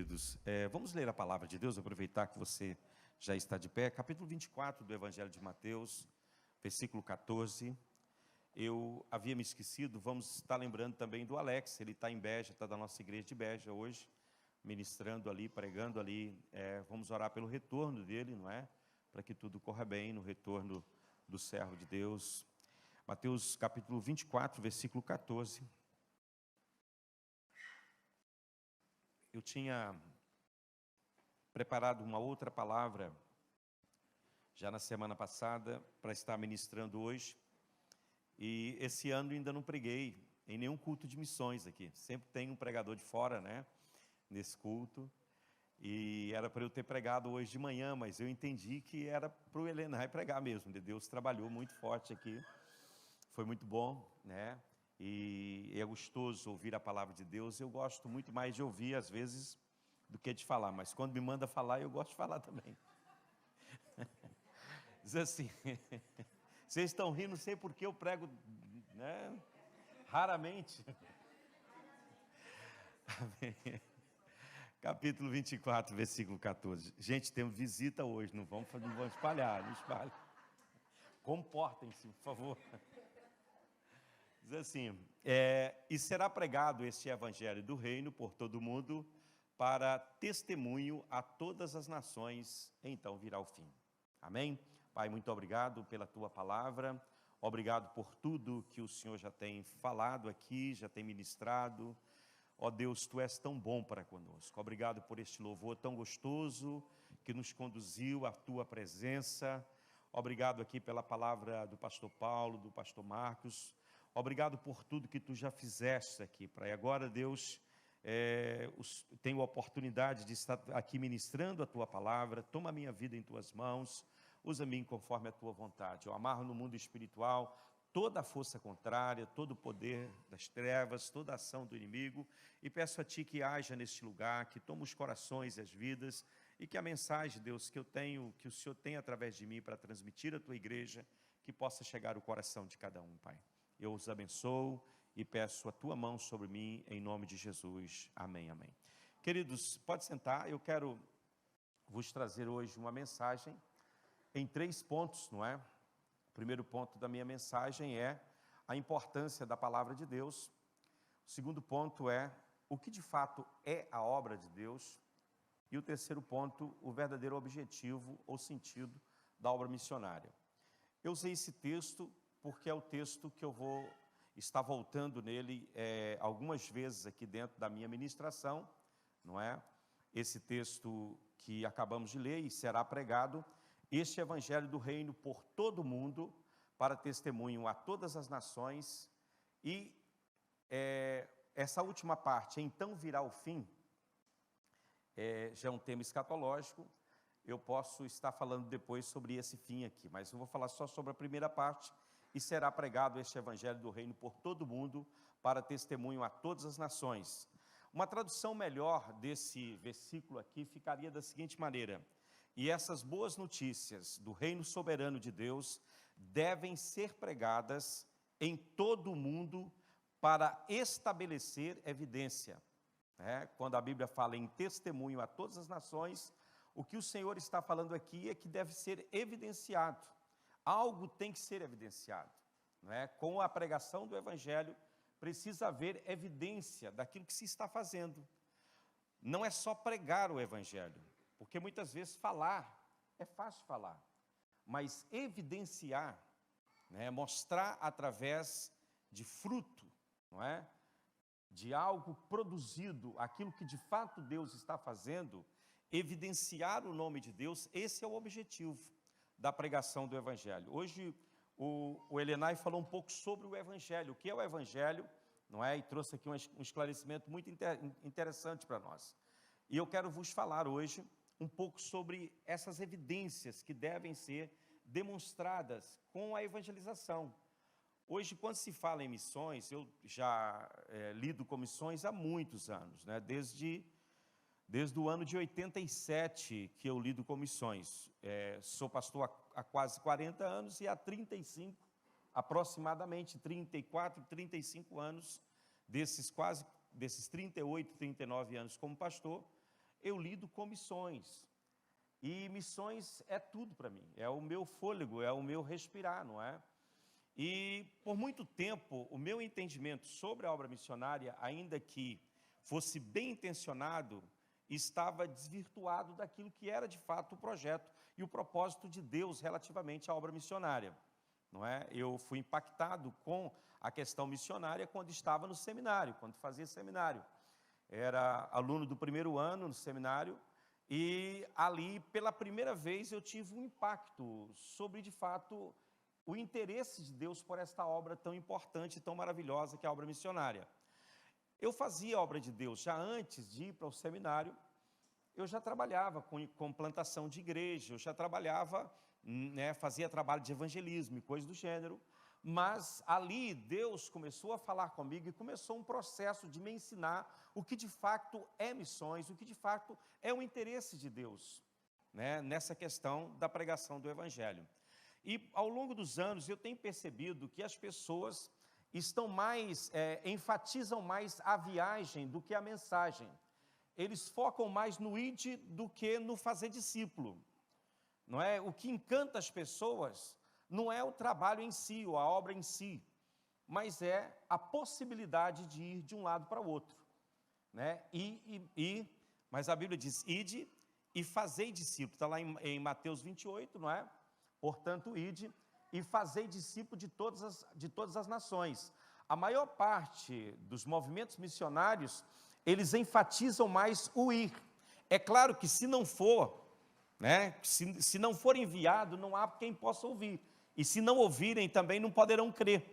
queridos, vamos ler a palavra de Deus, aproveitar que você já está de pé. Capítulo 24 do Evangelho de Mateus, versículo 14. Eu havia me esquecido, vamos estar lembrando também do Alex, ele está em Beja, está da nossa igreja de Beja hoje, ministrando ali, pregando ali. Vamos orar pelo retorno dele, não é? Para que tudo corra bem no retorno do servo de Deus. Mateus capítulo 24, versículo 14. Eu tinha preparado uma outra palavra já na semana passada para estar ministrando hoje, e esse ano ainda não preguei em nenhum culto de missões aqui. Sempre tem um pregador de fora, né, nesse culto, e era para eu ter pregado hoje de manhã, mas eu entendi que era para o Elenai pregar mesmo. Deus trabalhou muito forte aqui, foi muito bom, né? E é gostoso ouvir a palavra de Deus. Eu gosto muito mais de ouvir às vezes do que de falar, mas quando me manda falar, eu gosto de falar também. Diz assim, vocês estão rindo, não sei porque eu prego, né? Raramente. Capítulo 24, versículo 14. Gente, temos visita hoje, não vamos espalhar, não espalhe. Comportem-se, por favor. Diz assim, e será pregado este evangelho do reino por todo mundo, para testemunho a todas as nações, então virá o fim. Amém? Pai, muito obrigado pela tua palavra, obrigado por tudo que o Senhor já tem falado aqui, já tem ministrado. Ó Deus, tu és tão bom para conosco. Obrigado por este louvor tão gostoso que nos conduziu à tua presença. Obrigado aqui pela palavra do pastor Paulo, do pastor Marcos. Obrigado por tudo que tu já fizeste aqui, Pai. Agora, Deus, tenho a oportunidade de estar aqui ministrando a tua palavra. Toma a minha vida em tuas mãos, usa-me conforme a tua vontade. Eu amarro no mundo espiritual toda a força contrária, todo o poder das trevas, toda a ação do inimigo, e peço a ti que haja neste lugar, que tome os corações e as vidas, e que a mensagem, Deus, que o Senhor tem através de mim para transmitir à tua igreja, que possa chegar ao coração de cada um, Pai. Eu os abençoo e peço a tua mão sobre mim, em nome de Jesus. Amém, amém. Queridos, pode sentar. Eu quero vos trazer hoje uma mensagem em 3 pontos, não é? O primeiro ponto da minha mensagem é a importância da palavra de Deus. O segundo ponto é o que de fato é a obra de Deus. E o terceiro ponto, o verdadeiro objetivo ou sentido da obra missionária. Eu usei esse texto porque é o texto que eu vou estar voltando nele algumas vezes aqui dentro da minha ministração, não é? Esse texto que acabamos de ler e será pregado, este evangelho do reino por todo o mundo, para testemunho a todas as nações, e essa última parte, então virá o fim, já é um tema escatológico. Eu posso estar falando depois sobre esse fim aqui, mas eu vou falar só sobre a primeira parte. E será pregado este evangelho do reino por todo o mundo, para testemunho a todas as nações. Uma tradução melhor desse versículo aqui ficaria da seguinte maneira: e essas boas notícias do reino soberano de Deus devem ser pregadas em todo o mundo para estabelecer evidência. Quando a Bíblia fala em testemunho a todas as nações, o que o Senhor está falando aqui é que deve ser evidenciado. Algo tem que ser evidenciado, não é? Com a pregação do Evangelho, precisa haver evidência daquilo que se está fazendo. Não é só pregar o Evangelho, porque muitas vezes falar, é fácil falar, mas evidenciar, né? Mostrar através de fruto, não é? De algo produzido, aquilo que de fato Deus está fazendo, evidenciar o nome de Deus, esse é o objetivo da pregação do Evangelho. Hoje o Elenai falou um pouco sobre o Evangelho, o que é o Evangelho, não é? E trouxe aqui um esclarecimento muito interessante para nós. E eu quero vos falar hoje um pouco sobre essas evidências que devem ser demonstradas com a evangelização. Hoje, quando se fala em missões, eu já lido com missões há muitos anos, né? Desde o ano de 87 que eu lido com missões. Sou pastor há quase 40 anos e há 35, aproximadamente 34, 35 anos, desses 38, 39 anos como pastor, eu lido com missões. E missões é tudo para mim, é o meu fôlego, é o meu respirar, não é? E por muito tempo, o meu entendimento sobre a obra missionária, ainda que fosse bem intencionado, estava desvirtuado daquilo que era de fato o projeto e o propósito de Deus relativamente à obra missionária, não é? Eu fui impactado com a questão missionária quando estava no seminário, quando fazia seminário. Era aluno do primeiro ano no seminário, e ali, pela primeira vez, eu tive um impacto sobre, de fato, o interesse de Deus por esta obra tão importante e tão maravilhosa que é a obra missionária. Eu fazia a obra de Deus já antes de ir para o seminário, eu já trabalhava com plantação de igreja, eu já trabalhava, fazia trabalho de evangelismo e coisas do gênero, mas ali Deus começou a falar comigo e começou um processo de me ensinar o que de fato é missões, o que de fato é o interesse de Deus, nessa questão da pregação do Evangelho. E ao longo dos anos eu tenho percebido que as pessoas estão enfatizam mais a viagem do que a mensagem. Eles focam mais no id do que no fazer discípulo, não é? O que encanta as pessoas não é o trabalho em si, ou a obra em si, mas é a possibilidade de ir de um lado para o outro, mas a Bíblia diz, ide e fazei discípulo, está lá em Mateus 28, não é? Portanto, ide e fazei discípulo de todas as nações. A maior parte dos movimentos missionários, eles enfatizam mais o ir. É claro que se não for, se não for enviado, não há quem possa ouvir. E se não ouvirem, também não poderão crer.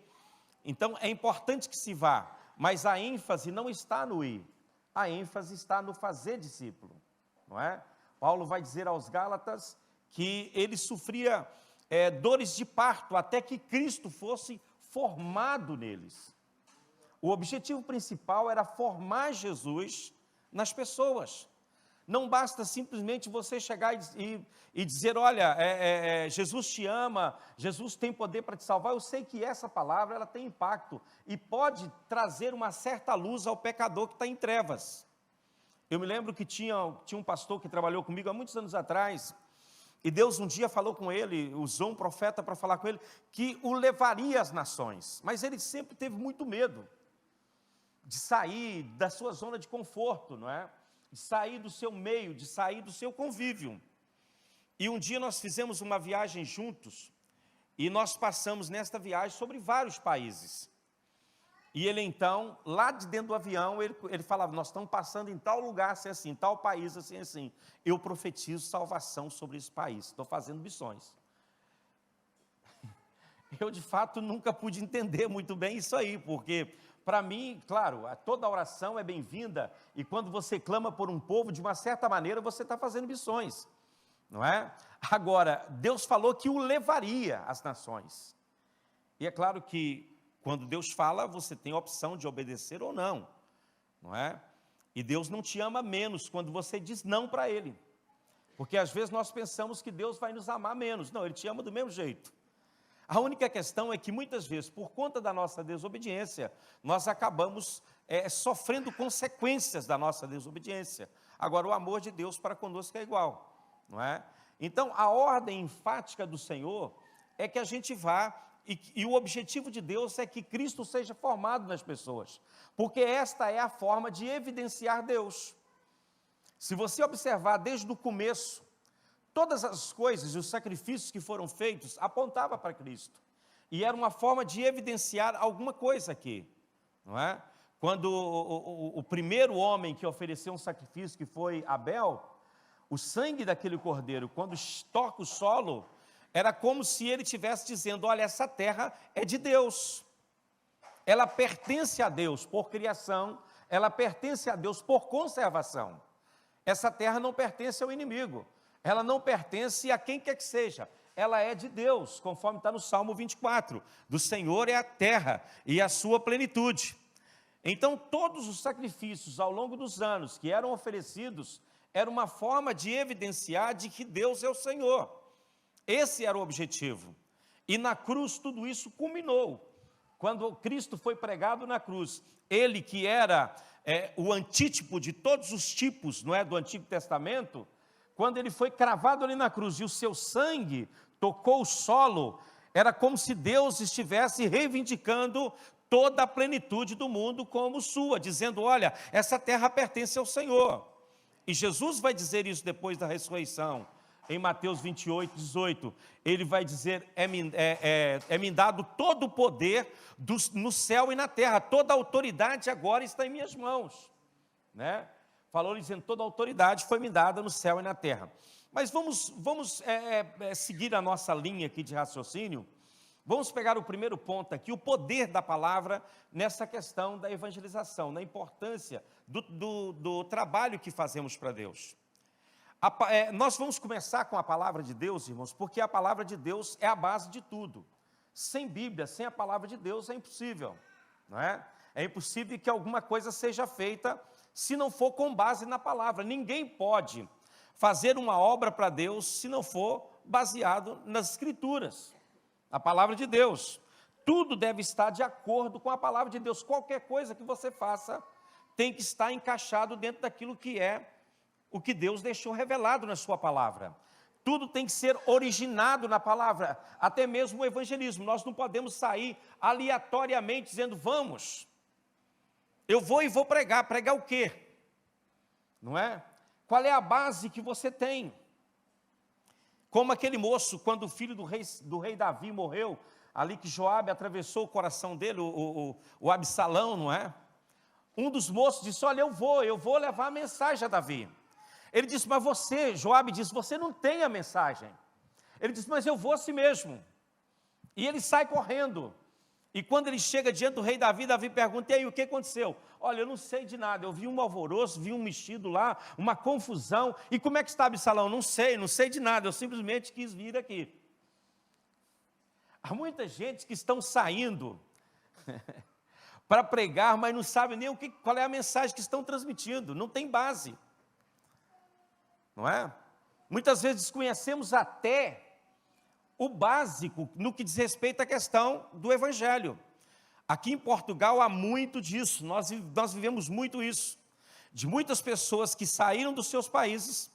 Então, é importante que se vá, mas a ênfase não está no ir. A ênfase está no fazer discípulo, não é? Paulo vai dizer aos Gálatas que ele sofria dores de parto, até que Cristo fosse formado neles. O objetivo principal era formar Jesus nas pessoas. Não basta simplesmente você chegar e dizer, olha, Jesus te ama, Jesus tem poder para te salvar. Eu sei que essa palavra ela tem impacto e pode trazer uma certa luz ao pecador que está em trevas. Eu me lembro que tinha um pastor que trabalhou comigo há muitos anos atrás, e Deus um dia falou com ele, usou um profeta para falar com ele, que o levaria às nações, mas ele sempre teve muito medo de sair da sua zona de conforto, não é? De sair do seu meio, de sair do seu convívio. E um dia nós fizemos uma viagem juntos, e nós passamos nesta viagem sobre vários países. E ele então, lá de dentro do avião, ele falava, nós estamos passando em tal lugar, assim, assim, tal país, assim, assim. Eu profetizo salvação sobre esse país, estou fazendo missões. Eu, de fato, nunca pude entender muito bem isso aí, porque, para mim, claro, toda oração é bem-vinda, e quando você clama por um povo, de uma certa maneira, você está fazendo missões, não é? Agora, Deus falou que o levaria às nações. E é claro que, quando Deus fala, você tem a opção de obedecer ou não, não é? E Deus não te ama menos quando você diz não para Ele. Porque às vezes nós pensamos que Deus vai nos amar menos. Não, Ele te ama do mesmo jeito. A única questão é que muitas vezes, por conta da nossa desobediência, nós acabamos sofrendo consequências da nossa desobediência. Agora, o amor de Deus para conosco é igual, não é? Então, a ordem enfática do Senhor é que a gente vá. E o objetivo de Deus é que Cristo seja formado nas pessoas, porque esta é a forma de evidenciar Deus. Se você observar desde o começo, todas as coisas e os sacrifícios que foram feitos apontavam para Cristo, e era uma forma de evidenciar alguma coisa aqui, não é? Quando o primeiro homem que ofereceu um sacrifício, que foi Abel, o sangue daquele cordeiro, quando toca o solo, era como se ele estivesse dizendo, olha, essa terra é de Deus, ela pertence a Deus por criação, ela pertence a Deus por conservação. Essa terra não pertence ao inimigo, ela não pertence a quem quer que seja, ela é de Deus, conforme está no Salmo 24, do Senhor é a terra e a sua plenitude. Então, todos os sacrifícios ao longo dos anos que eram oferecidos, era uma forma de evidenciar de que Deus é o Senhor. Esse era o objetivo. E na cruz tudo isso culminou. Quando Cristo foi pregado na cruz, ele que era o antítipo de todos os tipos, não é, do Antigo Testamento, quando ele foi cravado ali na cruz e o seu sangue tocou o solo, era como se Deus estivesse reivindicando toda a plenitude do mundo como sua, dizendo, olha, essa terra pertence ao Senhor. E Jesus vai dizer isso depois da ressurreição, em Mateus 28, 18, ele vai dizer, é-me dado todo o poder no céu e na terra, toda a autoridade agora está em minhas mãos, né? Falou dizendo, toda a autoridade foi me dada no céu e na terra. Mas vamos seguir a nossa linha aqui de raciocínio. Vamos pegar o primeiro ponto aqui, o poder da palavra nessa questão da evangelização, na importância do trabalho que fazemos para Deus. Nós vamos começar com a palavra de Deus, irmãos, porque a palavra de Deus é a base de tudo. Sem Bíblia, sem a palavra de Deus é impossível, não é? É impossível que alguma coisa seja feita se não for com base na palavra. Ninguém pode fazer uma obra para Deus se não for baseado nas Escrituras, a palavra de Deus. Tudo deve estar de acordo com a palavra de Deus. Qualquer coisa que você faça tem que estar encaixado dentro daquilo que é o que Deus deixou revelado na sua palavra. Tudo tem que ser originado na palavra, até mesmo o evangelismo. Nós não podemos sair aleatoriamente dizendo, vamos, eu vou e vou pregar. Pregar o quê? Não é? Qual é a base que você tem? Como aquele moço, quando o filho do rei Davi morreu, ali que Joabe atravessou o coração dele, o Absalão, não é? Um dos moços disse, olha, eu vou levar a mensagem a Davi. Ele disse, mas você, Joabe disse, você não tem a mensagem. Ele disse, mas eu vou assim mesmo. E ele sai correndo. E quando ele chega diante do rei Davi, Davi pergunta, e aí, o que aconteceu? Olha, eu não sei de nada, eu vi um alvoroço, vi um mexido lá, uma confusão. E como é que está Absalão? Não sei de nada, eu simplesmente quis vir aqui. Há muita gente que estão saindo para pregar, mas não sabe nem qual é a mensagem que estão transmitindo, não tem base. Não é? Muitas vezes desconhecemos até o básico no que diz respeito à questão do Evangelho. Aqui em Portugal há muito disso, nós vivemos muito isso, de muitas pessoas que saíram dos seus países,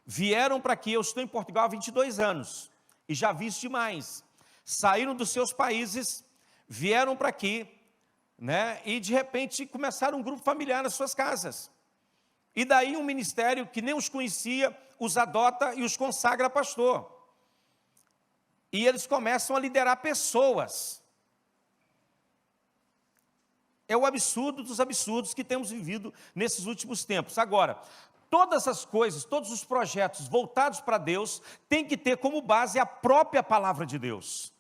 vieram para aqui. Eu estou em Portugal há 22 anos, e já vi isso demais. Saíram dos seus países, vieram para aqui, né, e de repente começaram um grupo familiar nas suas casas. E daí um ministério que nem os conhecia, os adota e os consagra pastor. E eles começam a liderar pessoas. É o absurdo dos absurdos que temos vivido nesses últimos tempos. Agora, todas as coisas, todos os projetos voltados para Deus, têm que ter como base a própria palavra de Deus.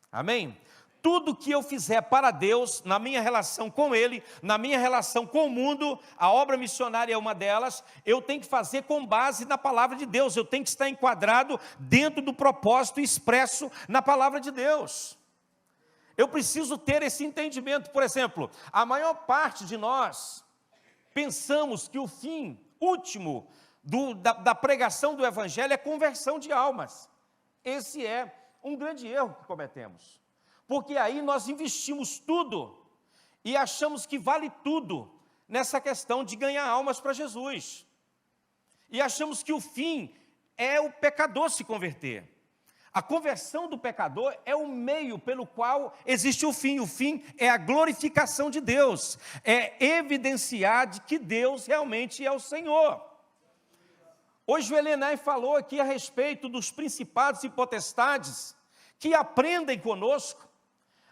Amém? Tudo que eu fizer para Deus, na minha relação com Ele, na minha relação com o mundo, a obra missionária é uma delas, eu tenho que fazer com base na palavra de Deus, eu tenho que estar enquadrado dentro do propósito expresso na palavra de Deus. Eu preciso ter esse entendimento. Por exemplo, a maior parte de nós pensamos que o fim último da pregação do Evangelho é conversão de almas. Esse é um grande erro que cometemos. Porque aí nós investimos tudo e achamos que vale tudo nessa questão de ganhar almas para Jesus. E achamos que o fim é o pecador se converter. A conversão do pecador é o meio pelo qual existe o fim. O fim é a glorificação de Deus, é evidenciar de que Deus realmente é o Senhor. Hoje o Elenay falou aqui a respeito dos principados e potestades que aprendem conosco,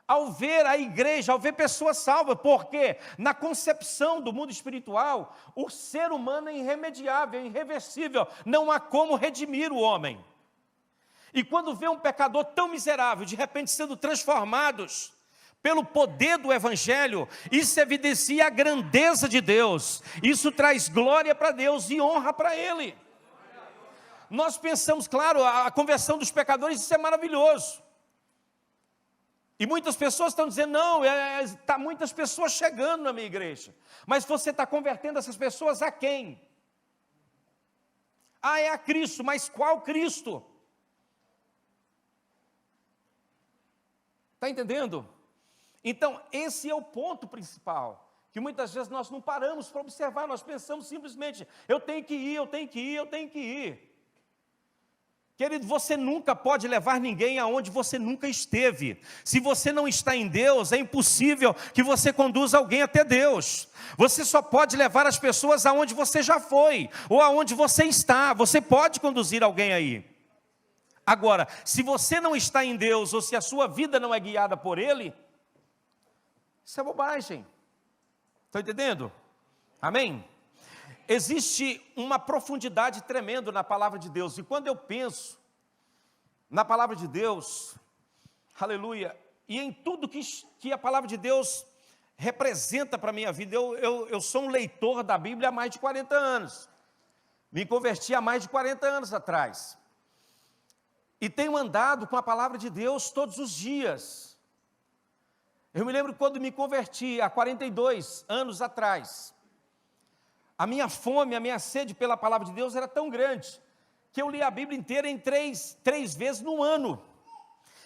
ao ver a igreja, ao ver pessoas salvas, porque na concepção do mundo espiritual, o ser humano é irremediável, é irreversível, não há como redimir o homem. E quando vê um pecador tão miserável, de repente sendo transformados pelo poder do Evangelho, isso evidencia a grandeza de Deus, isso traz glória para Deus e honra para Ele. Nós pensamos, claro, a conversão dos pecadores, isso é maravilhoso. E muitas pessoas estão dizendo, não, está muitas pessoas chegando na minha igreja. Mas você está convertendo essas pessoas a quem? Ah, é a Cristo, mas qual Cristo? Está entendendo? Então, esse é o ponto principal, que muitas vezes nós não paramos para observar, nós pensamos simplesmente, eu tenho que ir, eu tenho que ir, eu tenho que ir. Querido, você nunca pode levar ninguém aonde você nunca esteve. Se você não está em Deus, é impossível que você conduza alguém até Deus. Você só pode levar as pessoas aonde você já foi, ou aonde você está. Você pode conduzir alguém aí. Agora, se você não está em Deus, ou se a sua vida não é guiada por Ele, isso é bobagem. Estão entendendo? Amém? Existe uma profundidade tremenda na palavra de Deus, e quando eu penso na palavra de Deus, aleluia, e em tudo que a palavra de Deus representa para a minha vida, eu sou um leitor da Bíblia há mais de 40 anos, me converti há mais de 40 anos atrás, e tenho andado com a palavra de Deus todos os dias. Eu me lembro quando me converti, há 42 anos atrás, a minha fome, a minha sede pela palavra de Deus era tão grande, que eu li a Bíblia inteira em três vezes no ano,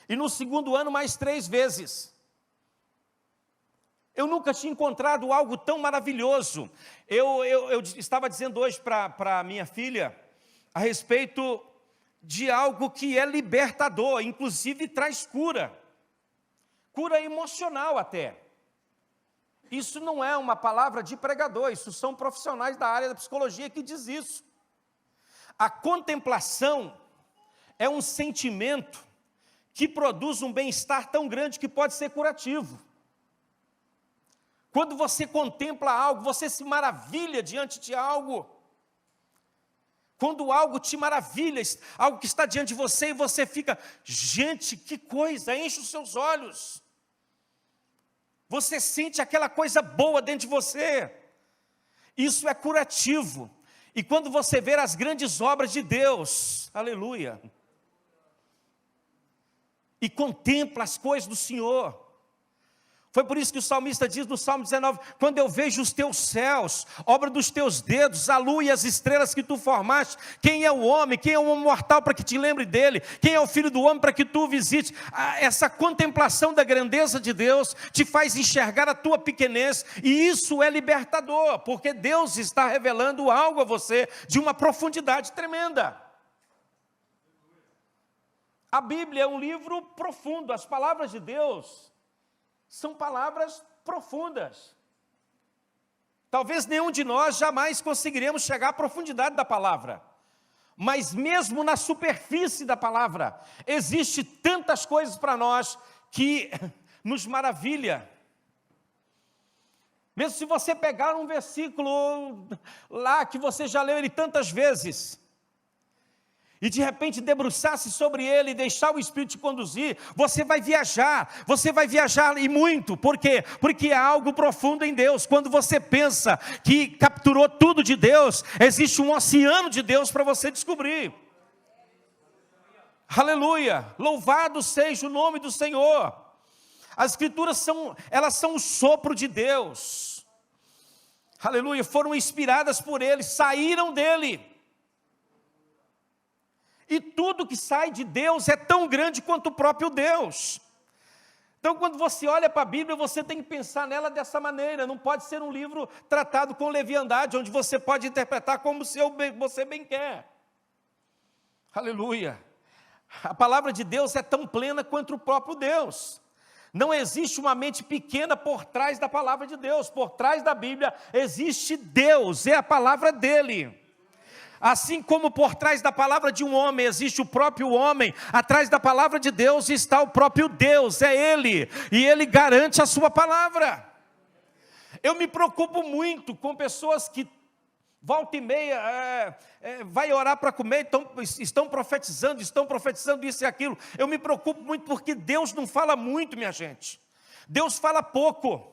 e no segundo ano mais 3 vezes. Eu nunca tinha encontrado algo tão maravilhoso. Eu estava dizendo hoje para minha filha, a respeito de algo que é libertador, inclusive traz cura emocional até. Isso não é uma palavra de pregador, isso são profissionais da área da psicologia que diz isso. A contemplação é um sentimento que produz um bem-estar tão grande que pode ser curativo. Quando você contempla algo, você se maravilha diante de algo. Quando algo te maravilha, algo que está diante de você e você fica, gente, que coisa, enche os seus olhos. Você sente aquela coisa boa dentro de você. Isso é curativo. E quando você vê as grandes obras de Deus, aleluia, e contempla as coisas do Senhor. Foi por isso que o salmista diz no Salmo 19, quando eu vejo os teus céus, obra dos teus dedos, a lua e as estrelas que tu formaste, quem é o homem, quem é o homem mortal para que te lembre dele, quem é o filho do homem para que tu o visites. Essa contemplação da grandeza de Deus te faz enxergar a tua pequenez, e isso é libertador, porque Deus está revelando algo a você de uma profundidade tremenda. A Bíblia é um livro profundo, as palavras de Deus são palavras profundas. Talvez nenhum de nós jamais conseguiremos chegar à profundidade da palavra. Mas mesmo na superfície da palavra, existe tantas coisas para nós que nos maravilha. Mesmo se você pegar um versículo lá que você já leu ele tantas vezes, e de repente debruçar-se sobre ele e deixar o Espírito te conduzir, você vai viajar e muito. Por quê? Porque é algo profundo em Deus. Quando você pensa que capturou tudo de Deus, existe um oceano de Deus para você descobrir. Aleluia, louvado seja o nome do Senhor. As Escrituras elas são o sopro de Deus. Aleluia, foram inspiradas por Ele, saíram dEle. E tudo que sai de Deus é tão grande quanto o próprio Deus. Então, quando você olha para a Bíblia, você tem que pensar nela dessa maneira. Não pode ser um livro tratado com leviandade, onde você pode interpretar como você bem quer. Aleluia. A palavra de Deus é tão plena quanto o próprio Deus. Não existe uma mente pequena por trás da palavra de Deus. Por trás da Bíblia existe Deus, é a palavra dEle. Assim como por trás da palavra de um homem existe o próprio homem, atrás da palavra de Deus está o próprio Deus, é Ele, e Ele garante a sua palavra. Eu me preocupo muito com pessoas que volta e meia vai orar para comer, estão profetizando isso e aquilo. Eu me preocupo muito porque Deus não fala muito, minha gente. Deus fala pouco.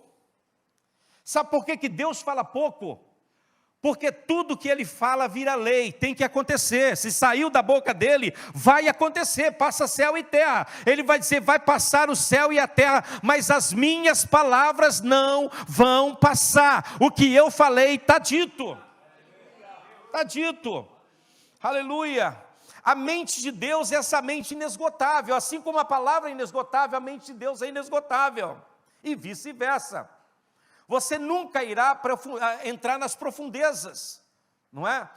Sabe por que Deus fala pouco? Porque tudo que Ele fala vira lei, tem que acontecer. Se saiu da boca dEle, vai acontecer, passa céu e terra. Ele vai dizer, vai passar o céu e a terra, mas as minhas palavras não vão passar. O que eu falei está dito. Está dito. Aleluia. A mente de Deus é essa mente inesgotável. Assim como a palavra é inesgotável, a mente de Deus é inesgotável. e vice-versa. Você nunca irá entrar nas profundezas, não é?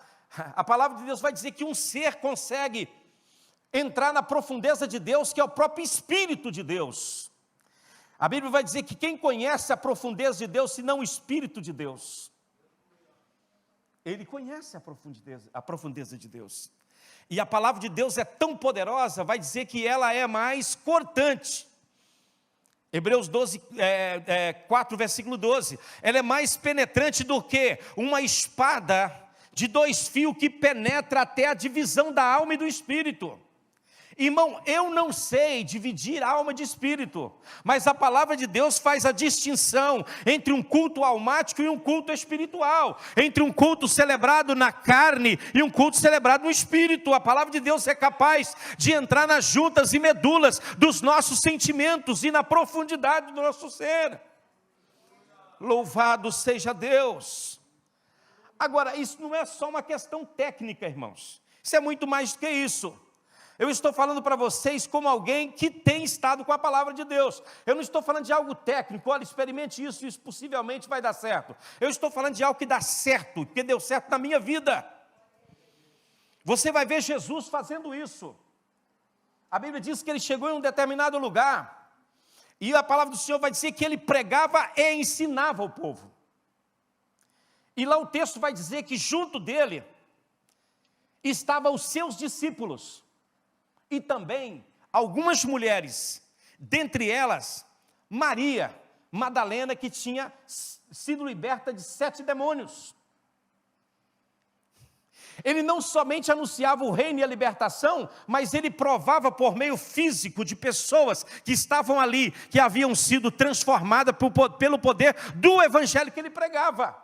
A palavra de Deus vai dizer que um ser consegue entrar na profundeza de Deus, que é o próprio Espírito de Deus. A Bíblia vai dizer que quem conhece a profundeza de Deus, senão o Espírito de Deus? Ele conhece a profundeza de Deus. E a palavra de Deus é tão poderosa, vai dizer que ela é mais cortante. Hebreus 4, versículo 12. Ela é mais penetrante do que uma espada de 2 fios que penetra até a divisão da alma e do espírito. Irmão, eu não sei dividir alma de espírito, mas a palavra de Deus faz a distinção entre um culto almático e um culto espiritual, entre um culto celebrado na carne e um culto celebrado no espírito. A palavra de Deus é capaz de entrar nas juntas e medulas dos nossos sentimentos e na profundidade do nosso ser. Louvado seja Deus! Agora, isso não é só uma questão técnica, irmãos, isso é muito mais do que isso. Eu estou falando para vocês como alguém que tem estado com a palavra de Deus. Eu não estou falando de algo técnico, olha, experimente isso, isso possivelmente vai dar certo. Eu estou falando de algo que dá certo, que deu certo na minha vida. Você vai ver Jesus fazendo isso. A Bíblia diz que ele chegou em um determinado lugar, e a palavra do Senhor vai dizer que ele pregava e ensinava o povo. E lá o texto vai dizer que junto dele estavam os seus discípulos. E também algumas mulheres, dentre elas, Maria Madalena, que tinha sido liberta de 7 demônios. Ele não somente anunciava o reino e a libertação, mas ele provava por meio físico de pessoas que estavam ali, que haviam sido transformadas pelo poder do evangelho que ele pregava.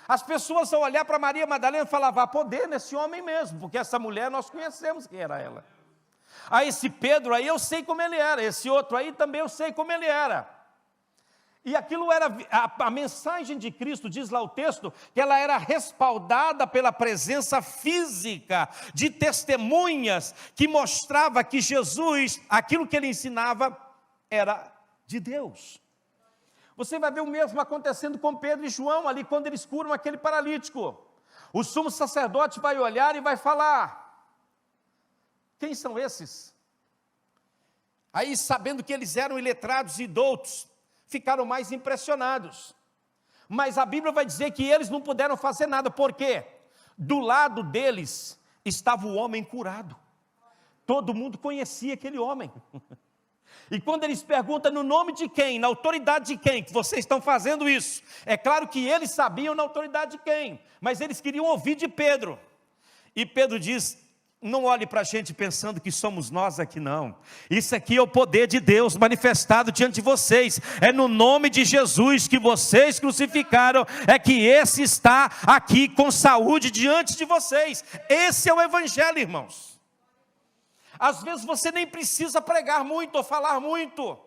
As pessoas, ao olhar para Maria Madalena, falavam: há poder nesse homem mesmo, porque essa mulher nós conhecemos quem era ela. Esse Pedro aí eu sei como ele era, esse outro aí também eu sei como ele era. E aquilo era, a mensagem de Cristo, diz lá o texto, que ela era respaldada pela presença física de testemunhas, que mostrava que Jesus, aquilo que ele ensinava, era de Deus. Você vai ver o mesmo acontecendo com Pedro e João, ali quando eles curam aquele paralítico. O sumo sacerdote vai olhar e vai falar: quem são esses? Aí, sabendo que eles eram iletrados e doutos, ficaram mais impressionados. Mas a Bíblia vai dizer que eles não puderam fazer nada, porque do lado deles estava o homem curado. Todo mundo conhecia aquele homem. E quando eles perguntam no nome de quem, na autoridade de quem que vocês estão fazendo isso, é claro que eles sabiam na autoridade de quem, mas eles queriam ouvir de Pedro. E Pedro diz: não olhe para a gente pensando que somos nós aqui, não. Isso aqui é o poder de Deus manifestado diante de vocês. É no nome de Jesus que vocês crucificaram, é que esse está aqui com saúde diante de vocês. Esse é o evangelho, irmãos. Às vezes você nem precisa pregar muito ou falar muito.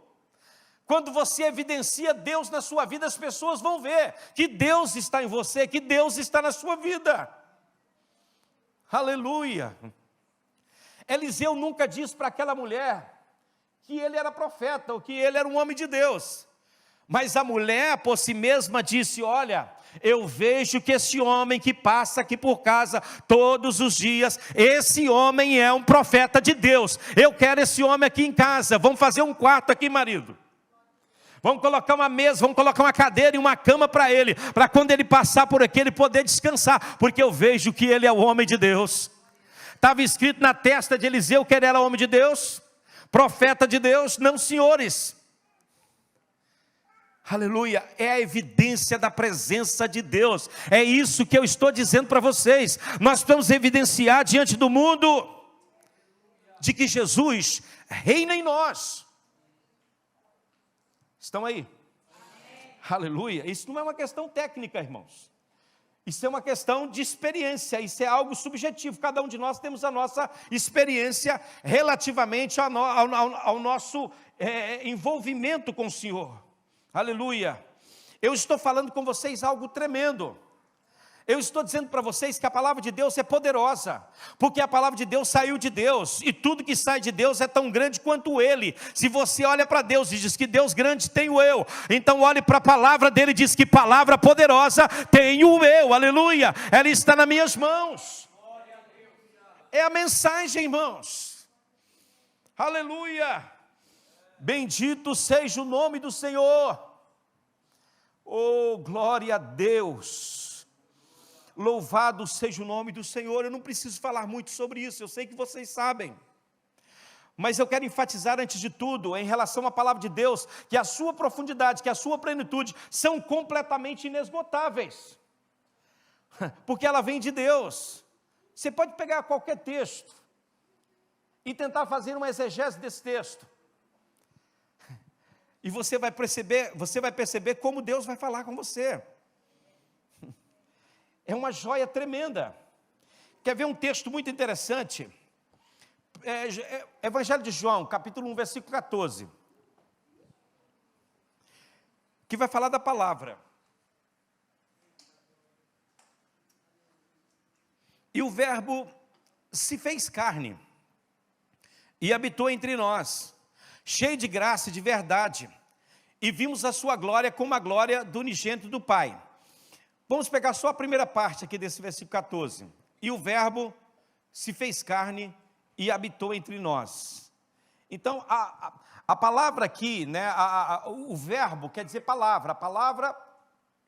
Quando você evidencia Deus na sua vida, as pessoas vão ver que Deus está em você, que Deus está na sua vida. Aleluia. Eliseu nunca disse para aquela mulher que ele era profeta, ou que ele era um homem de Deus. Mas a mulher por si mesma disse: olha, eu vejo que esse homem que passa aqui por casa todos os dias, esse homem é um profeta de Deus. Eu quero esse homem aqui em casa. Vamos fazer um quarto aqui, marido. Vamos colocar uma mesa, vamos colocar uma cadeira e uma cama para ele, para quando ele passar por aqui, ele poder descansar, porque eu vejo que ele é o homem de Deus. Estava escrito na testa de Eliseu que ele era homem de Deus, profeta de Deus, não senhores. Aleluia, é a evidência da presença de Deus. É isso que eu estou dizendo para vocês. Nós precisamos evidenciar diante do mundo de que Jesus reina em nós. Estão aí? Amém. Aleluia. Isso não é uma questão técnica, irmãos. Isso é uma questão de experiência. Isso é algo subjetivo. Cada um de nós temos a nossa experiência relativamente ao nosso envolvimento com o Senhor. Aleluia. Eu estou falando com vocês algo tremendo. Eu estou dizendo para vocês que a palavra de Deus é poderosa, porque a palavra de Deus saiu de Deus, e tudo que sai de Deus é tão grande quanto Ele. Se você olha para Deus e diz que Deus grande tenho eu, então olhe para a palavra dele e diz que palavra poderosa tenho eu, aleluia, ela está nas minhas mãos. É a mensagem, irmãos, aleluia, bendito seja o nome do Senhor, oh glória a Deus. Louvado seja o nome do Senhor. Eu não preciso falar muito sobre isso, eu sei que vocês sabem. Mas eu quero enfatizar antes de tudo, em relação à palavra de Deus, que a sua profundidade, que a sua plenitude são completamente inesgotáveis. Porque ela vem de Deus. Você pode pegar qualquer texto e tentar fazer uma exegese desse texto. E você vai perceber como Deus vai falar com você. É uma joia tremenda. Quer ver um texto muito interessante? Evangelho de João, capítulo 1, versículo 14. Que vai falar da palavra. E o verbo se fez carne e habitou entre nós, cheio de graça e de verdade, e vimos a sua glória como a glória do unigênito do Pai. Vamos pegar só a primeira parte aqui desse versículo 14. E o verbo se fez carne e habitou entre nós. Então, a palavra aqui, né, o verbo quer dizer palavra. A palavra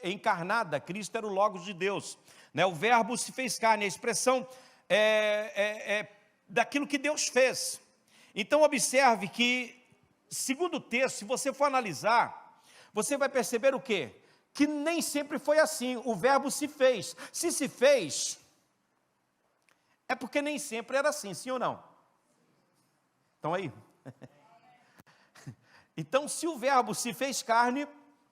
encarnada, Cristo era o Logos de Deus. Né, o verbo se fez carne, a expressão daquilo que Deus fez. Então, observe que, segundo o texto, se você for analisar, você vai perceber o quê? Que nem sempre foi assim, o verbo se fez. Se se fez, é porque nem sempre era assim, sim ou não? Estão aí? Então, se o verbo se fez carne,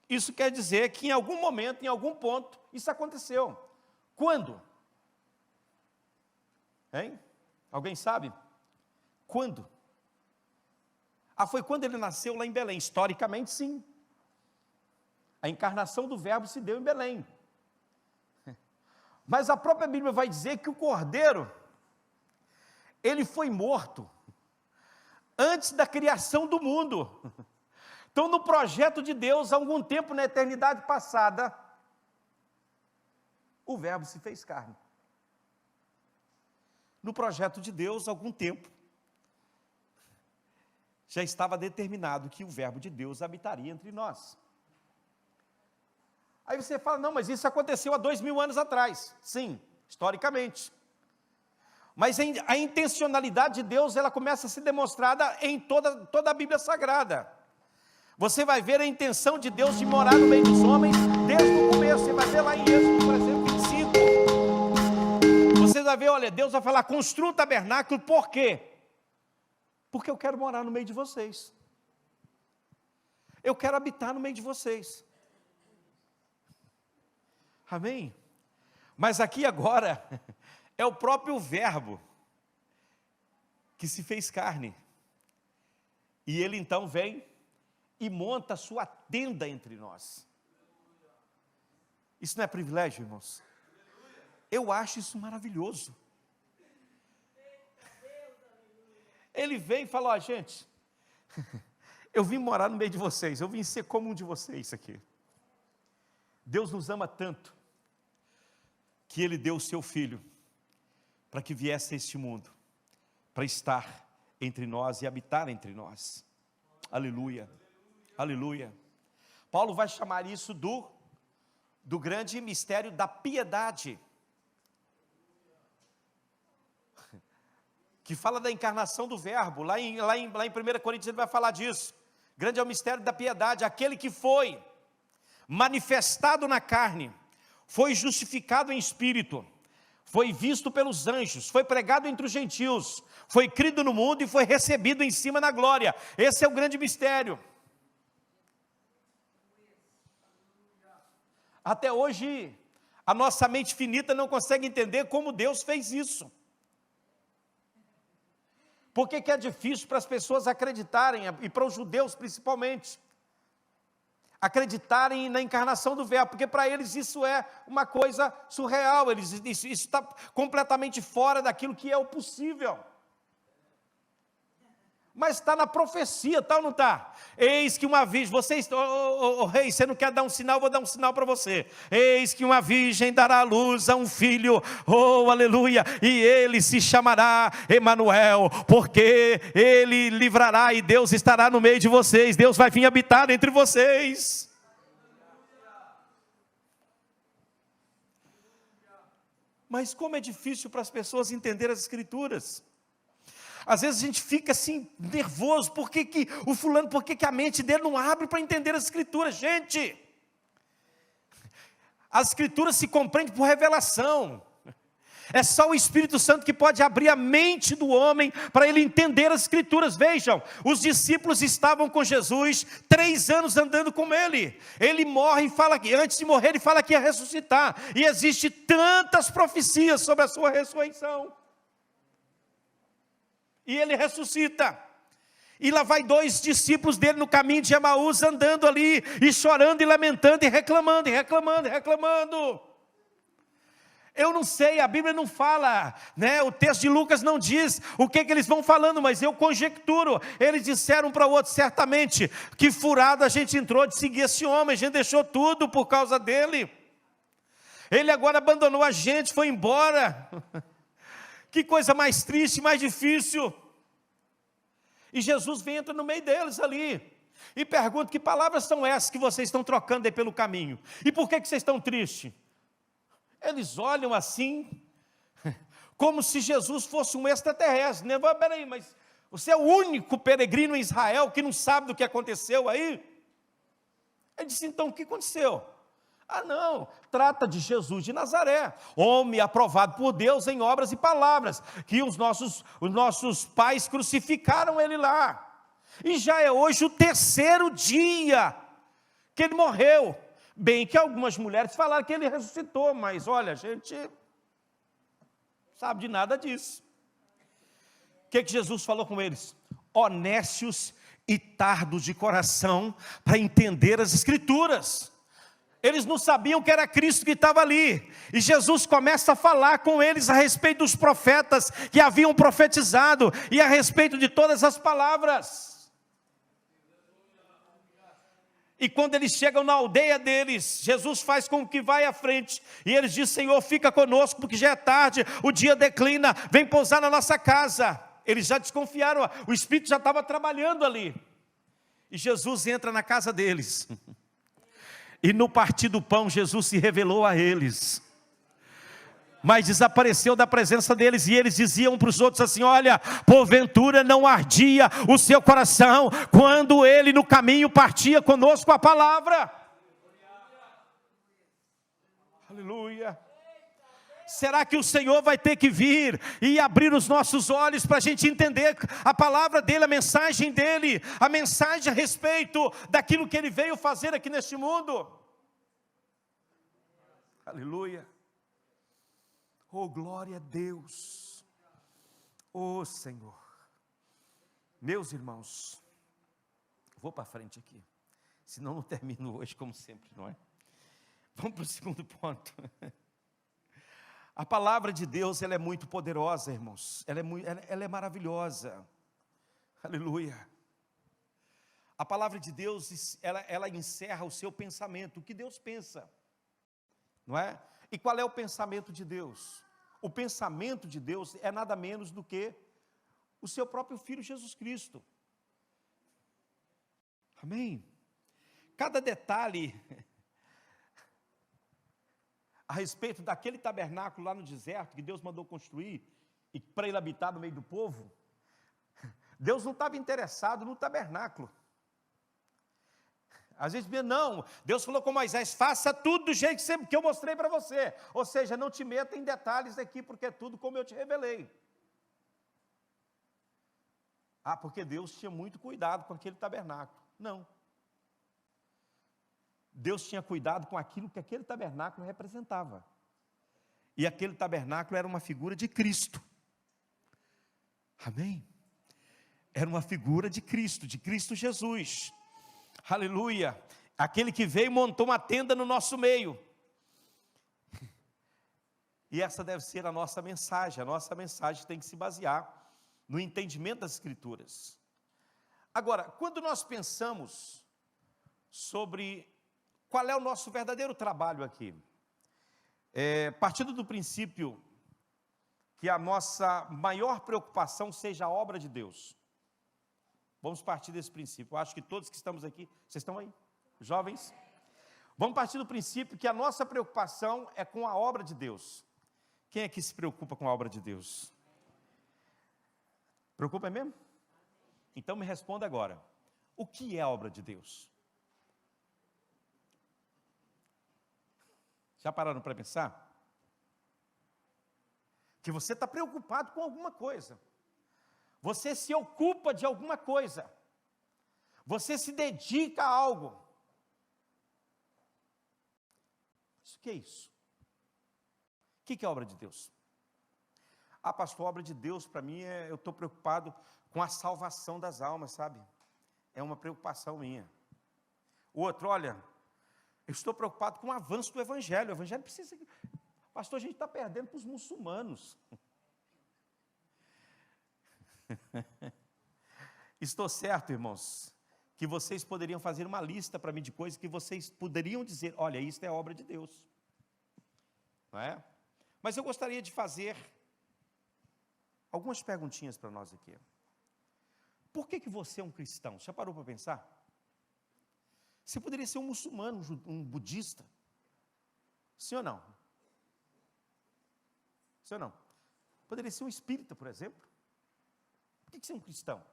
isso quer dizer que em algum momento, em algum ponto, isso aconteceu. Quando? Hein? Alguém sabe? Quando? Foi quando ele nasceu lá em Belém, historicamente sim. A encarnação do verbo se deu em Belém. Mas a própria Bíblia vai dizer que o cordeiro, ele foi morto antes da criação do mundo. Então, no projeto de Deus, há algum tempo na eternidade passada, o verbo se fez carne. No projeto de Deus, há algum tempo, já estava determinado que o verbo de Deus habitaria entre nós. Aí você fala, não, mas isso aconteceu há 2000 anos atrás. Sim, historicamente. Mas a intencionalidade de Deus, ela começa a ser demonstrada em toda a Bíblia Sagrada. Você vai ver a intenção de Deus de morar no meio dos homens desde o começo. Você vai ver lá em Êxodo, por exemplo, 25. Você vai ver, olha, Deus vai falar, construa o tabernáculo, por quê? Porque eu quero morar no meio de vocês. Eu quero habitar no meio de vocês. Amém? Mas aqui agora, é o próprio verbo que se fez carne. E ele então vem e monta a sua tenda entre nós. Isso não é privilégio, irmãos? Eu acho isso maravilhoso. Ele vem e fala, ó, gente, eu vim morar no meio de vocês, eu vim ser como um de vocês aqui. Deus nos ama tanto, que Ele deu o seu Filho, para que viesse a este mundo, para estar entre nós e habitar entre nós. Aleluia, aleluia. Paulo vai chamar isso do grande mistério da piedade, que fala da encarnação do verbo. Lá em 1 Coríntios ele vai falar disso. Grande é o mistério da piedade, aquele que foi manifestado na carne, foi justificado em espírito, foi visto pelos anjos, foi pregado entre os gentios, foi crido no mundo e foi recebido em cima na glória. Esse é o grande mistério. Até hoje, a nossa mente finita não consegue entender como Deus fez isso. Por que é difícil para as pessoas acreditarem, e para os judeus principalmente? acreditarem na encarnação do Verbo, porque para eles isso é uma coisa surreal, isso está completamente fora daquilo que é o possível. Mas está na profecia, tal ou não está? Eis que uma virgem, rei, você não quer dar um sinal, vou dar um sinal para você. Eis que uma virgem dará à luz a um filho, oh aleluia, e ele se chamará Emanuel, porque ele livrará e Deus estará no meio de vocês, Deus vai vir habitar entre vocês. Mas como é difícil para as pessoas entenderem as Escrituras. Às vezes a gente fica assim, nervoso, por que a mente dele não abre para entender as Escrituras? Gente, as Escrituras se compreendem por revelação. É só o Espírito Santo que pode abrir a mente do homem para ele entender as Escrituras. Vejam, os discípulos estavam com Jesus 3 anos andando com ele. Ele morre e fala que antes de morrer ele fala que ia ressuscitar. E existe tantas profecias sobre a sua ressurreição. E ele ressuscita. E lá vai 2 discípulos dele no caminho de Emaús, andando ali, e chorando, e lamentando, e reclamando, e reclamando, e reclamando. Eu não sei, a Bíblia não fala, né? O texto de Lucas não diz o que eles vão falando, mas eu conjecturo. Eles disseram um para o outro, certamente, que furado a gente entrou de seguir esse homem, a gente deixou tudo por causa dele. Ele agora abandonou a gente, foi embora. Que coisa mais triste, mais difícil. E Jesus entra no meio deles ali. E pergunta, que palavras são essas que vocês estão trocando aí pelo caminho? E por que vocês estão tristes? Eles olham assim, como se Jesus fosse um extraterrestre. Né? Peraí, mas você é o único peregrino em Israel que não sabe do que aconteceu aí? Ele disse, então o que aconteceu? Ah não, trata de Jesus de Nazaré, homem aprovado por Deus em obras e palavras, que os nossos pais crucificaram ele lá, e já é hoje o 3º dia que ele morreu. Bem que algumas mulheres falaram que ele ressuscitou, mas olha, a gente não sabe de nada disso. O que Jesus falou com eles? Honestos e tardos de coração para entender as Escrituras. Eles não sabiam que era Cristo que estava ali. E Jesus começa a falar com eles a respeito dos profetas que haviam profetizado e a respeito de todas as palavras. E quando eles chegam na aldeia deles, Jesus faz com que vá à frente. E eles dizem, Senhor, fica conosco, porque já é tarde, o dia declina, vem pousar na nossa casa. Eles já desconfiaram, o Espírito já estava trabalhando ali. E Jesus entra na casa deles. E no partir do pão, Jesus se revelou a eles. Mas desapareceu da presença deles. E eles diziam para os outros assim, olha, porventura não ardia o seu coração quando ele no caminho partia conosco a palavra. Aleluia. Será que o Senhor vai ter que vir e abrir os nossos olhos para a gente entender a palavra dele, a mensagem dele, a mensagem a respeito daquilo que ele veio fazer aqui neste mundo? Aleluia. Oh, glória a Deus. Oh, Senhor. Meus irmãos, vou para frente aqui, senão não termino hoje como sempre, não é? Vamos para o segundo ponto. A palavra de Deus, ela é muito poderosa, irmãos. Ela é maravilhosa. Aleluia. A palavra de Deus, ela encerra o seu pensamento, o que Deus pensa, não é? E qual é o pensamento de Deus? O pensamento de Deus é nada menos do que o seu próprio Filho Jesus Cristo. Amém? Cada detalhe a respeito daquele tabernáculo lá no deserto, que Deus mandou construir, e para ele habitar no meio do povo, Deus não estava interessado no tabernáculo. Às vezes, não, Deus falou com Moisés, faça tudo do jeito que eu mostrei para você. Ou seja, não te meta em detalhes aqui, porque é tudo como eu te revelei. Ah, porque Deus tinha muito cuidado com aquele tabernáculo. Não. Deus tinha cuidado com aquilo que aquele tabernáculo representava. E aquele tabernáculo era uma figura de Cristo. Amém? Era uma figura de Cristo Jesus. Aleluia. Aquele que veio e montou uma tenda no nosso meio. E essa deve ser a nossa mensagem tem que se basear no entendimento das Escrituras. Agora, quando nós pensamos sobre qual é o nosso verdadeiro trabalho aqui, partindo do princípio que a nossa maior preocupação seja a obra de Deus. Vamos partir desse princípio. Eu acho que todos que estamos aqui, vocês estão aí, jovens? Vamos partir do princípio que a nossa preocupação é com a obra de Deus. Quem aqui se preocupa com a obra de Deus? Preocupa mesmo? Então me responda agora. O que é a obra de Deus? Já pararam para pensar? Que você está preocupado com alguma coisa. Você se ocupa de alguma coisa. Você se dedica a algo. Mas o que é isso? O que é a obra de Deus? Ah, pastor, a obra de Deus para mim eu estou preocupado com a salvação das almas, sabe? É uma preocupação minha. O outro, olha, eu estou preocupado com o avanço do Evangelho. O Evangelho precisa... Pastor, a gente está perdendo para os muçulmanos. Estou certo, irmãos, que vocês poderiam fazer uma lista para mim de coisas que vocês poderiam dizer, olha, isso é obra de Deus. Não é? Mas eu gostaria de fazer algumas perguntinhas para nós aqui. Por que você é um cristão? Já parou para pensar? Você poderia ser um muçulmano, um budista. Sim ou não? Sim ou não? Poderia ser um espírita, por exemplo. Por que você é um cristão?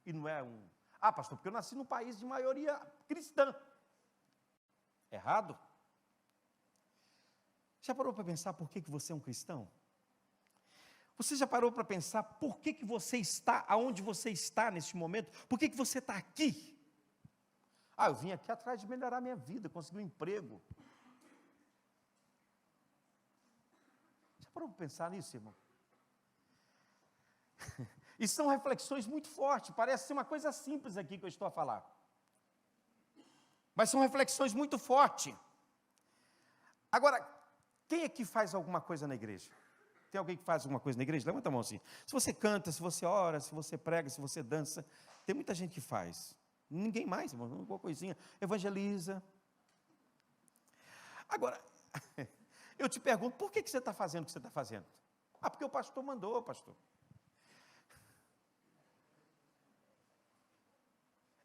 E não é um... Ah, pastor, porque eu nasci num país de maioria cristã. Errado? Já parou para pensar por que você é um cristão? Você já parou para pensar por que você está aonde você está neste momento? Por que você está aqui? Ah, eu vim aqui atrás de melhorar minha vida, conseguir um emprego. Já parou para pensar nisso, irmão? E são reflexões muito fortes, parece ser uma coisa simples aqui que eu estou a falar. Mas são reflexões muito fortes. Agora, quem aqui faz alguma coisa na igreja? Tem alguém que faz alguma coisa na igreja? Levanta a mão assim. Se você canta, se você ora, se você prega, se você dança, tem muita gente que faz. Ninguém mais, irmão, alguma coisinha. Evangeliza. Agora, eu te pergunto, por que você está fazendo o que você está fazendo? Ah, porque o pastor mandou, pastor.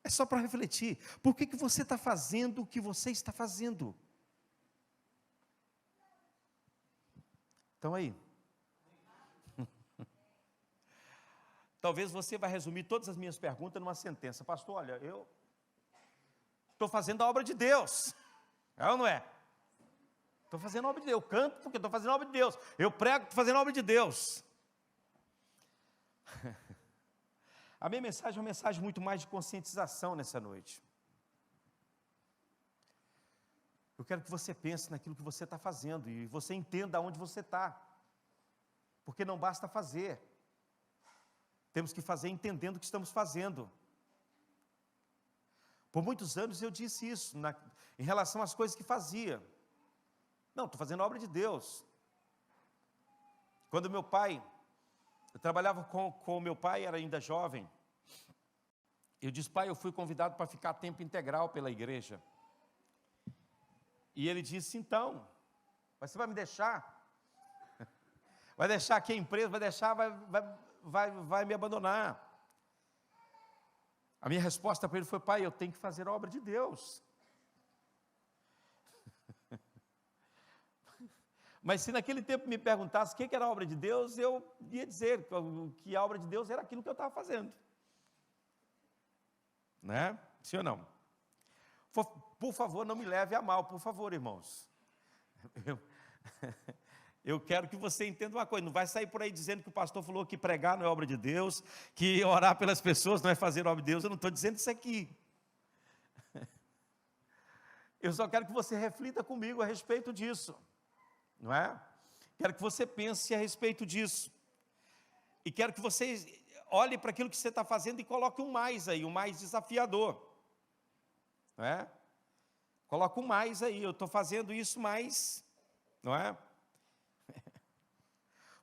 É só para refletir. Por que você está fazendo o que você está fazendo? Estão aí? Talvez você vai resumir todas as minhas perguntas numa sentença. Pastor, olha, eu estou fazendo a obra de Deus. É ou não é? Estou fazendo a obra de Deus. Eu canto porque estou fazendo a obra de Deus. Eu prego, estou fazendo a obra de Deus. A minha mensagem é uma mensagem muito mais de conscientização nessa noite. Eu quero que você pense naquilo que você está fazendo e você entenda onde você está. Porque não basta fazer. Temos que fazer entendendo o que estamos fazendo. Por muitos anos eu disse isso, em relação às coisas que fazia. Não, estou fazendo a obra de Deus. Quando meu pai, eu trabalhava com o meu pai, era ainda jovem. Eu disse, pai, eu fui convidado para ficar a tempo integral pela igreja. E ele disse, então, você vai me deixar? Vai deixar aqui a empresa, vai deixar, vai me abandonar. A minha resposta para ele foi, pai, eu tenho que fazer a obra de Deus. Mas se naquele tempo me perguntasse o que era a obra de Deus, eu ia dizer que a obra de Deus era aquilo que eu estava fazendo. Né? Sim ou não? Por favor, não me leve a mal, por favor, irmãos. Eu quero que você entenda uma coisa, não vai sair por aí dizendo que o pastor falou que pregar não é obra de Deus, que orar pelas pessoas não é fazer obra de Deus, eu não estou dizendo isso aqui. Eu só quero que você reflita comigo a respeito disso, não é? Quero que você pense a respeito disso, e quero que você olhe para aquilo que você está fazendo e coloque um mais aí, um mais desafiador, não é? Coloca um mais aí, eu estou fazendo isso mais, não é?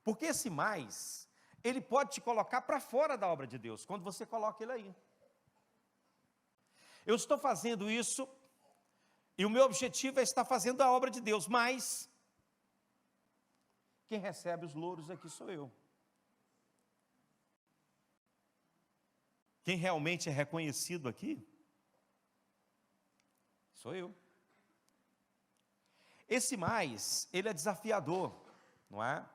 Porque esse mais, ele pode te colocar para fora da obra de Deus, quando você coloca ele aí. Eu estou fazendo isso, e o meu objetivo é estar fazendo a obra de Deus, mas quem recebe os louros aqui sou eu. Quem realmente é reconhecido aqui, sou eu. Esse mais, ele é desafiador, não é?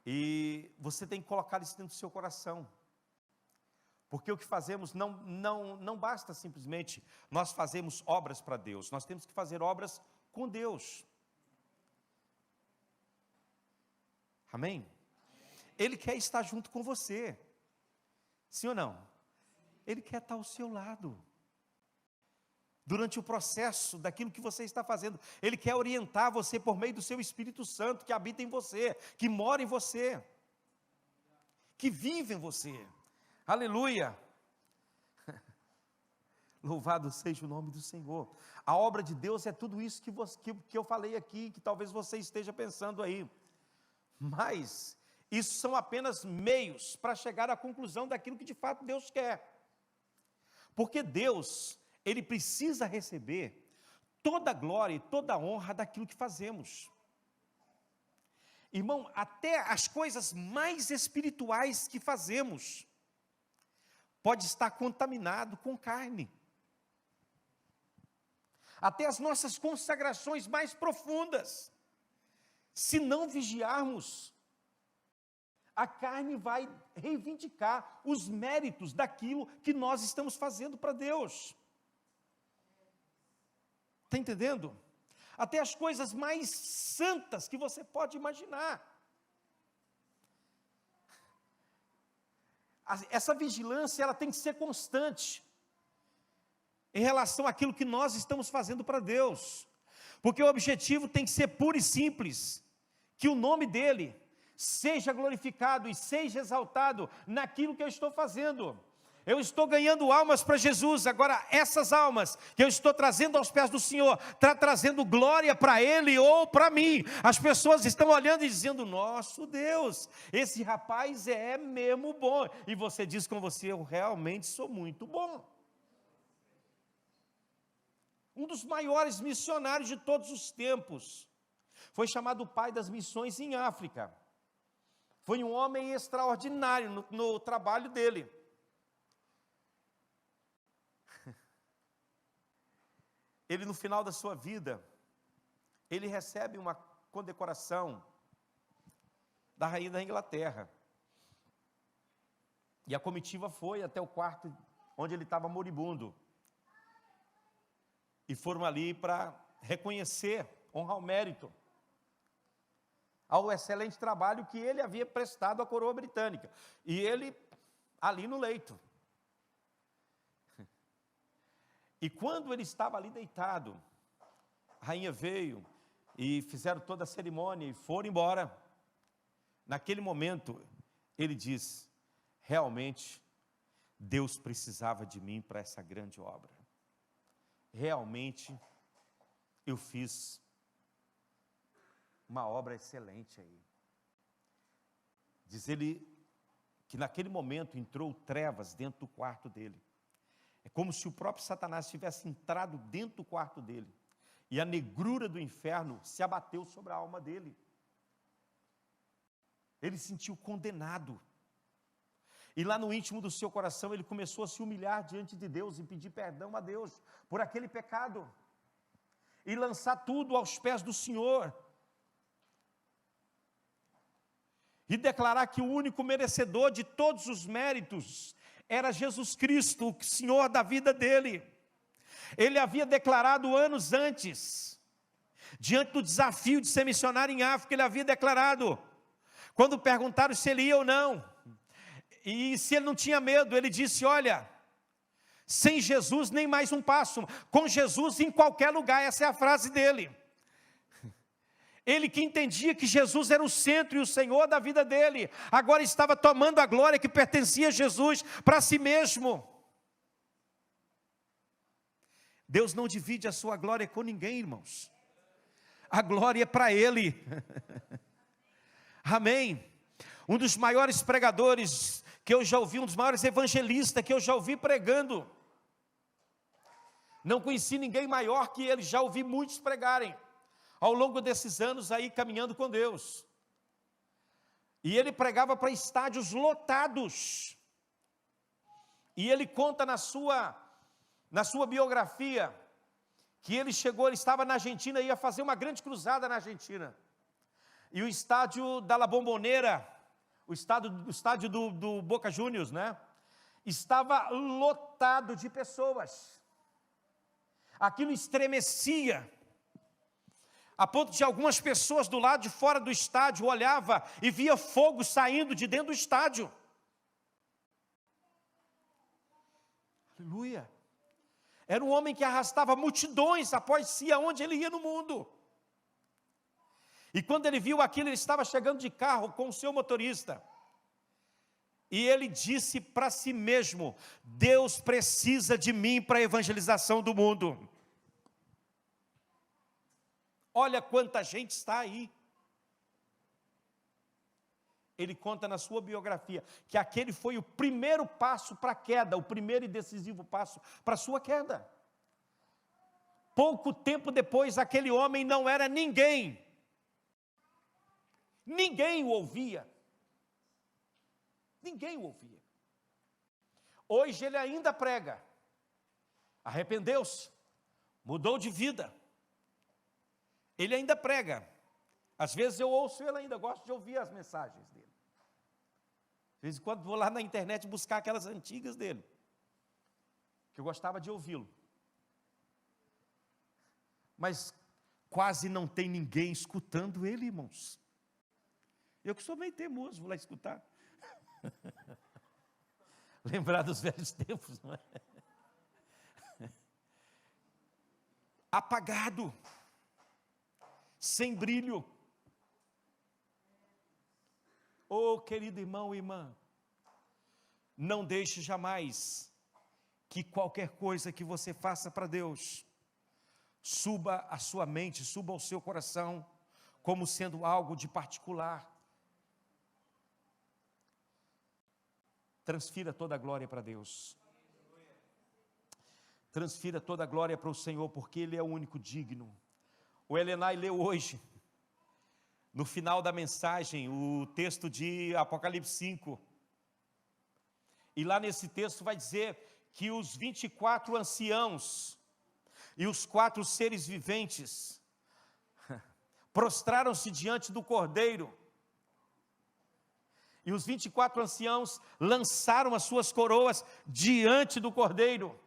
E você tem que colocar isso dentro do seu coração. Porque o que fazemos não basta simplesmente nós fazemos obras para Deus, nós temos que fazer obras com Deus. Amém? Ele quer estar junto com você. Sim ou não? Ele quer estar ao seu lado. Durante o processo daquilo que você está fazendo. Ele quer orientar você por meio do seu Espírito Santo, que habita em você, que mora em você, que vive em você. Aleluia! Louvado seja o nome do Senhor. A obra de Deus é tudo isso que eu falei aqui, que talvez você esteja pensando aí. Mas isso são apenas meios para chegar à conclusão daquilo que de fato Deus quer. Porque Deus, Ele precisa receber toda a glória e toda a honra daquilo que fazemos. Irmão, até as coisas mais espirituais que fazemos pode estar contaminado com carne. Até as nossas consagrações mais profundas, se não vigiarmos, a carne vai reivindicar os méritos daquilo que nós estamos fazendo para Deus. Está entendendo? Até as coisas mais santas que você pode imaginar. Essa vigilância, ela tem que ser constante em relação àquilo que nós estamos fazendo para Deus. Porque o objetivo tem que ser puro e simples, que o nome dEle seja glorificado e seja exaltado naquilo que eu estou fazendo. Eu estou ganhando almas para Jesus, agora essas almas que eu estou trazendo aos pés do Senhor, está trazendo glória para Ele ou para mim. As pessoas estão olhando e dizendo, nosso Deus, esse rapaz é mesmo bom. E você diz com você, eu realmente sou muito bom. Um dos maiores missionários de todos os tempos, foi chamado o pai das missões em África. Foi um homem extraordinário no trabalho dele. Ele, no final da sua vida, ele recebe uma condecoração da rainha da Inglaterra. E a comitiva foi até o quarto onde ele estava moribundo. E foram ali para reconhecer, honrar o mérito ao excelente trabalho que ele havia prestado à coroa britânica. E ele, ali no leito. E quando ele estava ali deitado, a rainha veio e fizeram toda a cerimônia e foram embora. Naquele momento, ele disse, realmente, Deus precisava de mim para essa grande obra. Realmente, eu fiz uma obra excelente aí. Diz ele que naquele momento entrou trevas dentro do quarto dele. É como se o próprio Satanás tivesse entrado dentro do quarto dele. E a negrura do inferno se abateu sobre a alma dele. Ele se sentiu condenado. E lá no íntimo do seu coração, ele começou a se humilhar diante de Deus e pedir perdão a Deus por aquele pecado. E lançar tudo aos pés do Senhor. E declarar que o único merecedor de todos os méritos era Jesus Cristo, o Senhor da vida dele. Ele havia declarado anos antes, diante do desafio de ser missionário em África, ele havia declarado, quando perguntaram se ele ia ou não, e se ele não tinha medo, ele disse, olha, sem Jesus nem mais um passo, com Jesus em qualquer lugar, essa é a frase dele. Ele que entendia que Jesus era o centro e o Senhor da vida dele, agora estava tomando a glória que pertencia a Jesus para si mesmo. Deus não divide a sua glória com ninguém, irmãos. A glória é para Ele. Amém. Um dos maiores pregadores que eu já ouvi, um dos maiores evangelistas que eu já ouvi pregando. Não conheci ninguém maior que ele, já ouvi muitos pregarem, ao longo desses anos aí caminhando com Deus. E ele pregava para estádios lotados. E ele conta na sua biografia, que ele estava na Argentina, ia fazer uma grande cruzada na Argentina. E o estádio da La Bombonera, o estádio do Boca Juniors, né? Estava lotado de pessoas. Aquilo estremecia, a ponto de algumas pessoas do lado de fora do estádio olhava e via fogo saindo de dentro do estádio. Aleluia. Era um homem que arrastava multidões após si aonde ele ia no mundo. E quando ele viu aquilo, ele estava chegando de carro com o seu motorista. E ele disse para si mesmo: Deus precisa de mim para a evangelização do mundo. Olha quanta gente está aí. Ele conta na sua biografia que aquele foi o primeiro passo para a queda, o primeiro e decisivo passo para a sua queda. Pouco tempo depois, aquele homem não era ninguém. Ninguém o ouvia. Ninguém o ouvia. Hoje ele ainda prega. Arrependeu-se. Mudou de vida. Ele ainda prega. Às vezes eu ouço ele ainda, gosto de ouvir as mensagens dele. De vez em quando vou lá na internet buscar aquelas antigas dele, que eu gostava de ouvi-lo. Mas quase não tem ninguém escutando ele, irmãos. Eu que sou meio teimoso, vou lá escutar. Lembrar dos velhos tempos, não é? Apagado, sem brilho. Oh, querido irmão e irmã, não deixe jamais que qualquer coisa que você faça para Deus suba à sua mente, suba ao seu coração, como sendo algo de particular. Transfira toda a glória para Deus. Transfira toda a glória para o Senhor, porque Ele é o único digno. O Elenay leu hoje, no final da mensagem, o texto de Apocalipse 5. E lá nesse texto vai dizer que os 24 anciãos e os 4 seres viventes prostraram-se diante do Cordeiro. E os 24 anciãos lançaram as suas coroas diante do Cordeiro,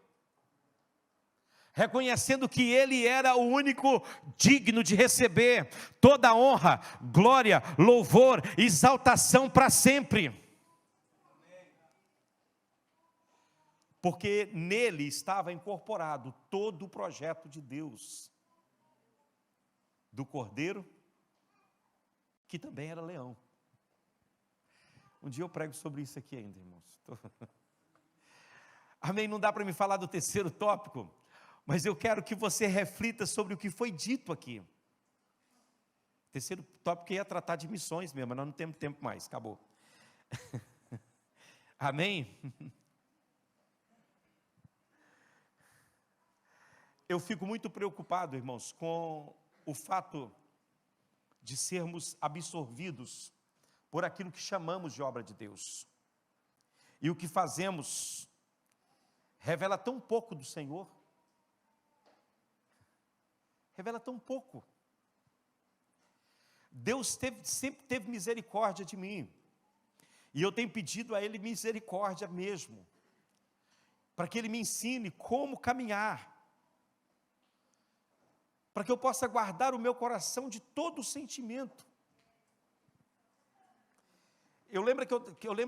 reconhecendo que Ele era o único digno de receber toda a honra, glória, louvor, exaltação para sempre. Porque nele estava incorporado todo o projeto de Deus, do Cordeiro, que também era leão. Um dia eu prego sobre isso aqui ainda, irmãos. Amém? Não dá para me falar do terceiro tópico, mas eu quero que você reflita sobre o que foi dito aqui. O terceiro tópico ia tratar de missões mesmo, mas nós não temos tempo mais, acabou. Amém? Eu fico muito preocupado, irmãos, com o fato de sermos absorvidos por aquilo que chamamos de obra de Deus. E o que fazemos revela tão pouco do Senhor. Revela tão pouco. Deus sempre teve misericórdia de mim. E eu tenho pedido a Ele misericórdia mesmo, para que Ele me ensine como caminhar, para que eu possa guardar o meu coração de todo o sentimento. Eu lembro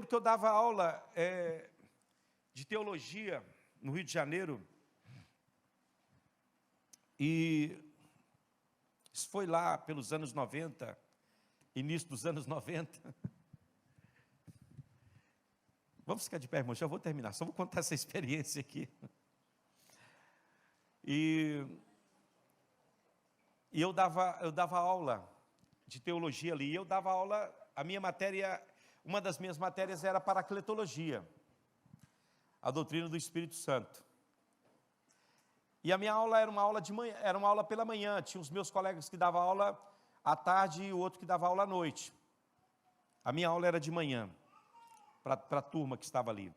que eu dava aula de teologia no Rio de Janeiro, e isso foi lá pelos anos 90, início dos anos 90. Vamos ficar de pé, irmão, já vou terminar, só vou contar essa experiência aqui. E eu dava aula de teologia ali. E eu dava aula, a minha matéria, uma das minhas matérias era paracletologia, a doutrina do Espírito Santo. E a minha aula era uma aula de manhã, era uma aula pela manhã. Tinha os meus colegas que davam aula à tarde e o outro que dava aula à noite. A minha aula era de manhã, para a turma que estava ali.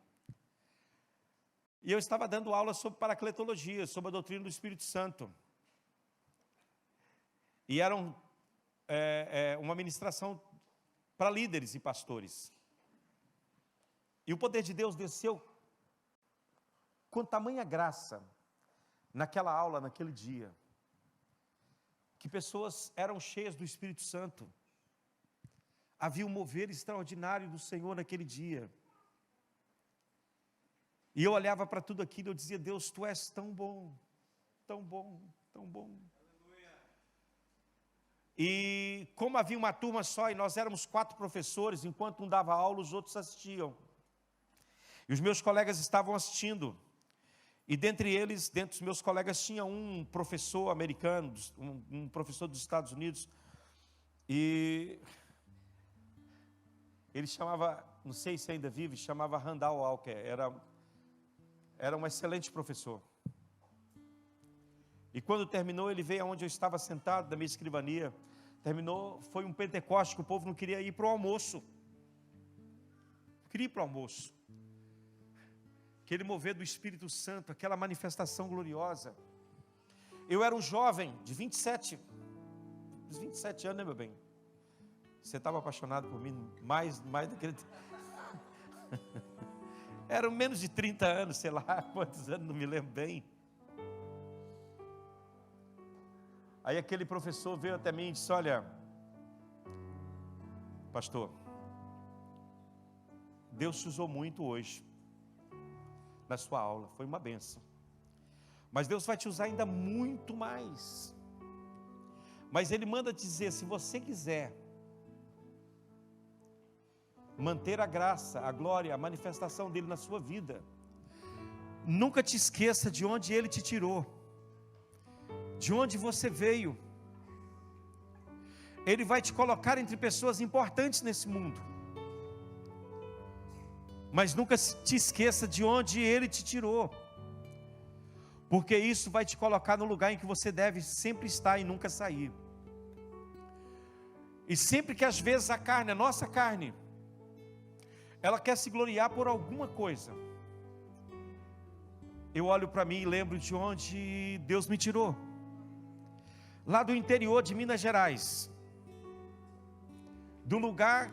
E eu estava dando aula sobre paracletologia, sobre a doutrina do Espírito Santo. E era uma ministração para líderes e pastores. E o poder de Deus desceu com tamanha graça naquela aula, naquele dia, que pessoas eram cheias do Espírito Santo. Havia um mover extraordinário do Senhor naquele dia. E eu olhava para tudo aquilo e eu dizia: Deus, Tu és tão bom, tão bom, tão bom. E como havia uma turma só e nós éramos 4 professores, enquanto um dava aula, os outros assistiam. E os meus colegas estavam assistindo. E dentre eles, dentre os meus colegas, tinha um professor americano, um professor dos Estados Unidos. E ele chamava, não sei se ainda vive, chamava Randall Walker. Era um excelente professor. E quando terminou, ele veio aonde eu estava sentado, da minha escrivania. Terminou, foi um Pentecoste que o povo não queria ir para o almoço. Não queria ir para o almoço. Aquele mover do Espírito Santo, aquela manifestação gloriosa. Eu era um jovem de 27 anos, né, meu bem? Você estava apaixonado por mim mais daquele tempo. Eram menos de 30 anos, sei lá quantos anos, não me lembro bem. Aí aquele professor veio até mim e disse: olha, pastor, Deus te usou muito hoje na sua aula, foi uma bênção. Mas Deus vai te usar ainda muito mais. Mas Ele manda te dizer: se você quiser manter a graça, a glória, a manifestação dEle na sua vida, nunca te esqueça de onde Ele te tirou, de onde você veio. Ele vai te colocar entre pessoas importantes nesse mundo, mas nunca te esqueça de onde Ele te tirou, porque isso vai te colocar no lugar em que você deve sempre estar e nunca sair. E sempre que às vezes a carne, a nossa carne, ela quer se gloriar por alguma coisa, eu olho para mim e lembro de onde Deus me tirou, lá do interior de Minas Gerais, do lugar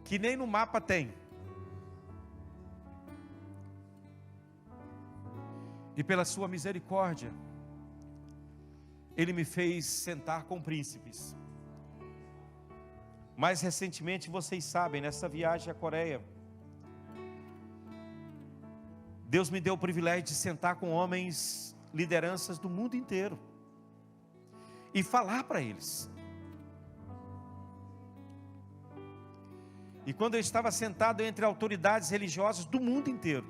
que nem no mapa tem. E pela sua misericórdia, Ele me fez sentar com príncipes. Mais recentemente, vocês sabem, nessa viagem à Coreia, Deus me deu o privilégio de sentar com homens, lideranças do mundo inteiro, e falar para eles. E quando eu estava sentado entre autoridades religiosas do mundo inteiro,